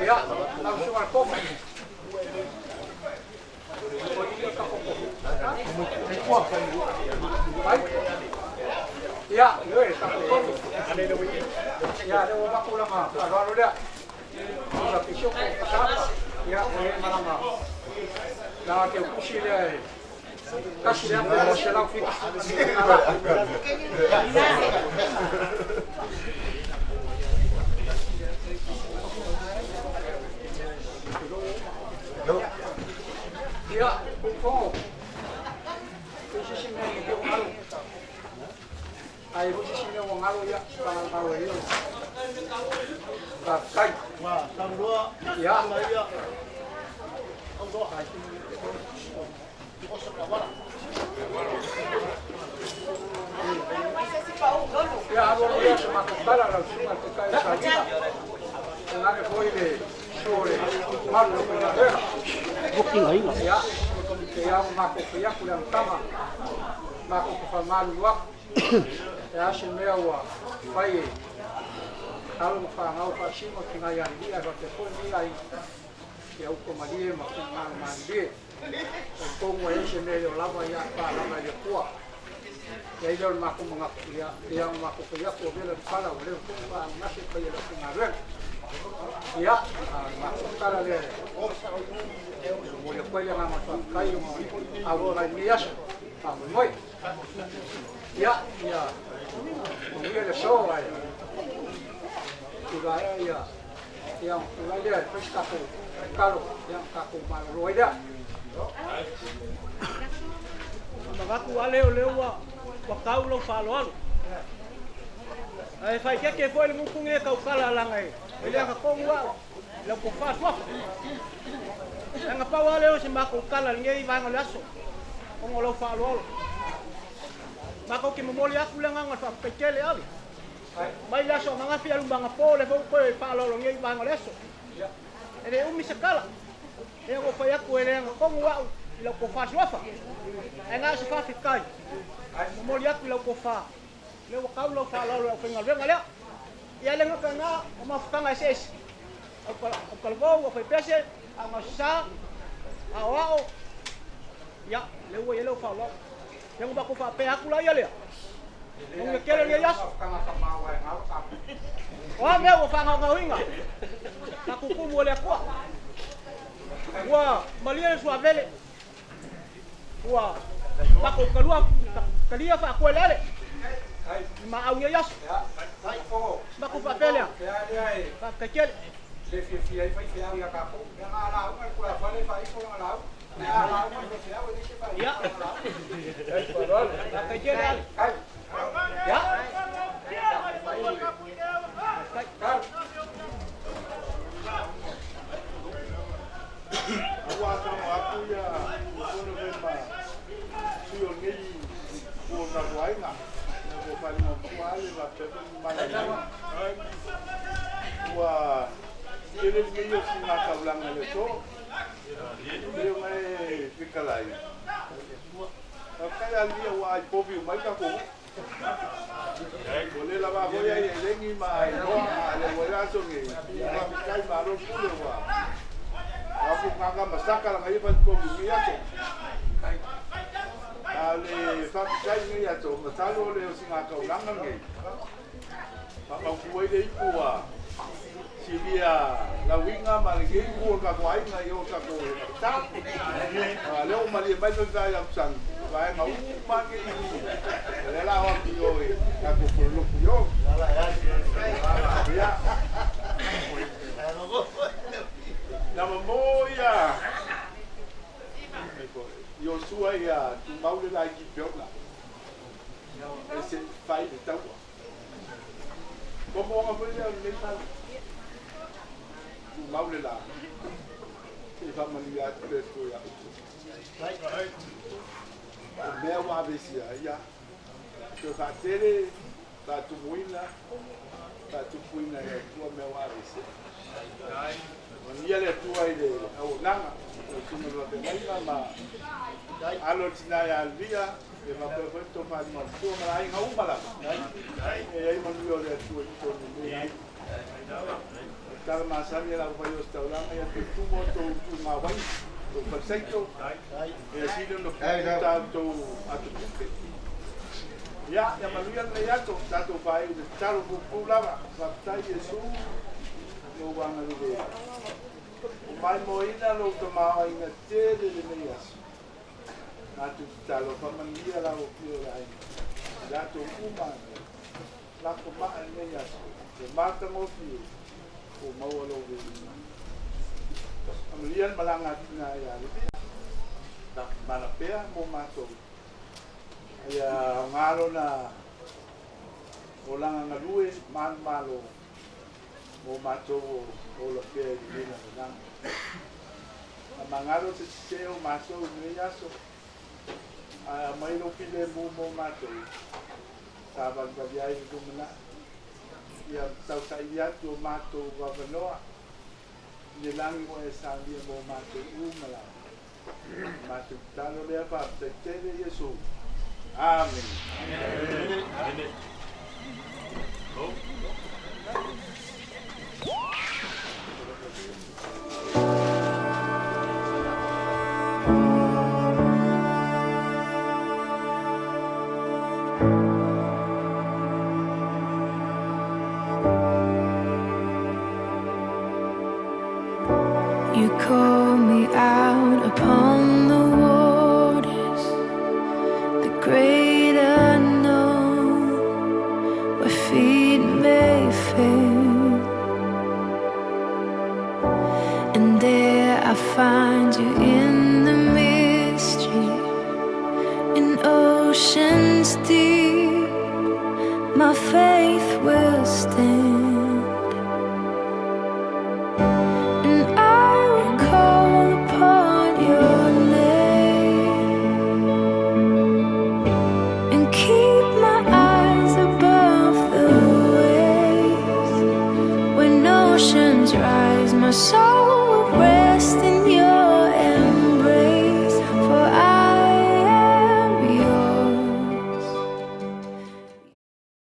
Ya, langsung al kopi. Ya, yoi, sampai kopi. Ya, ada orang pulang ah. Kalau ada, sudah pisau apa? Ya, boleh malam ah. Nah, dia pusi dia. Kasih dia mau selang fix. Ya, kau. Posisi ni dia orang. Ay, posisi ni orang alu ya, tangan alu itu. Kai.
Wah, sang dua.
Ya.
Ya. Sang dua.
Ya, agora dia se matou para lá, se matou cai saída. Lá que foi ele, sore malu ko na re booking ai na ya ko ke ya ma ko ya ku lang tama ma ko fa malu wa ya shi me wa pai kalau fa ngau fa shi mo kinga ya dia ko te ko ni ai ke au ko mali ma ko ma mali ko mo e shi me yo lava ya pa lava ya kwa ya ilo ma ko mga ya ma ko ya ko vela pala o le ko pa na se pa ya ko na re ya ma ko kala le mo le ko ya ma ko kai mo agora ni ya pa mo ya mo le show ai juga ya yang dia terus kaku kalau yang kaku malu dia
magaku ale o lewa wa kaulo falo ai fai que foi le mukunge ka kala langai ele ka kongwa le ko fa swa nga pa wale o simba ko kala ngai va ngalaso o ngolo falo mako ki mo moli aku langa fa pekele ali mai la so manga fia lumbanga pole fo ko fa lo ngai va ngalaso ele umi sakala e go fa yaku ele nga kongwa le ko fa swa nga se fa fikai mo moli aku le ko fa le wa kaulo fa lo le finga venga le ya le nga nga o ma fanga ses o kalvo o fa pese a masa a wao ya le wo ye lo fa lo yang ba ko fa pe aku la ya le o ke le ya o me wo fa nga winga ka ku ku mo le kwa wa malia so avele wa ba ko kalua kalia fa ko le ma au ya yas ba ko fa pele fa ka kele
le fi ai fa ya ka ko ya ala ko la fa le fa ko ala
ya ka kele ya
aku ya kono be ma sio ngi ko na waina ko pa ni mo kwale ba pe mana wa ele ngi yo sina ka blanga le to yo mai fikalai kaya dia wa povi mai ka ko boleh la ba goya ye lengi mai no ale wala so ngi ba kai ba ro pule wa aku nganga masaka la ngai pa ko mi ya to ale fa kai ngi ya to masalo le singa ka ulanga ngi pa ma ku ile ikuwa sibia la winga ma ngi ku ka ko ai ngai yo ka ko ta ale o mali mai to ta ya sang vai ma u ma ngi le la wa ki yo ka ko ko lo ku yo ya nama moia Joshua ya tu mau le la ki piola ese fai de taua como nga mo le mental tu mau le la e fa malia tu ya me wa besia ya que fa tere fa tu muina ya tu me wa besia ia le tua i le au langa o tunu lo te maina ma alo tina ya lia e ma pe to fa ma tu ma ai ngau mala e ai ma lu le tua i to ni ai tal ma sa ni la ko yo sta langa ya te tu mo to tu ma vai to perfecto e si no ta to a tu ya ma lu ya to ta to vai de taro ku lava va tai Yesu no wana lu o mai moina lo toma ina tele de meias atu talo pa mangia la o pio lai la to uma la ko ma meias de mata mo pio o mau lo de amlian malanga tina ya da malapea mo mato ya ngalo na olanga ngalue man malo mo mato o lo que divina na amangaro se seo mato ni yaso a mai no pile mo mato tava da viagem do mana ia tau sai ia to mato governor ni langi mo e sandia mo mate umala mate talo le pa te tele Yesu amen amen
You call me out upon the waters, the great unknown, where feet may fail. And there I find you in the mystery, in oceans deep, my faith will stand. So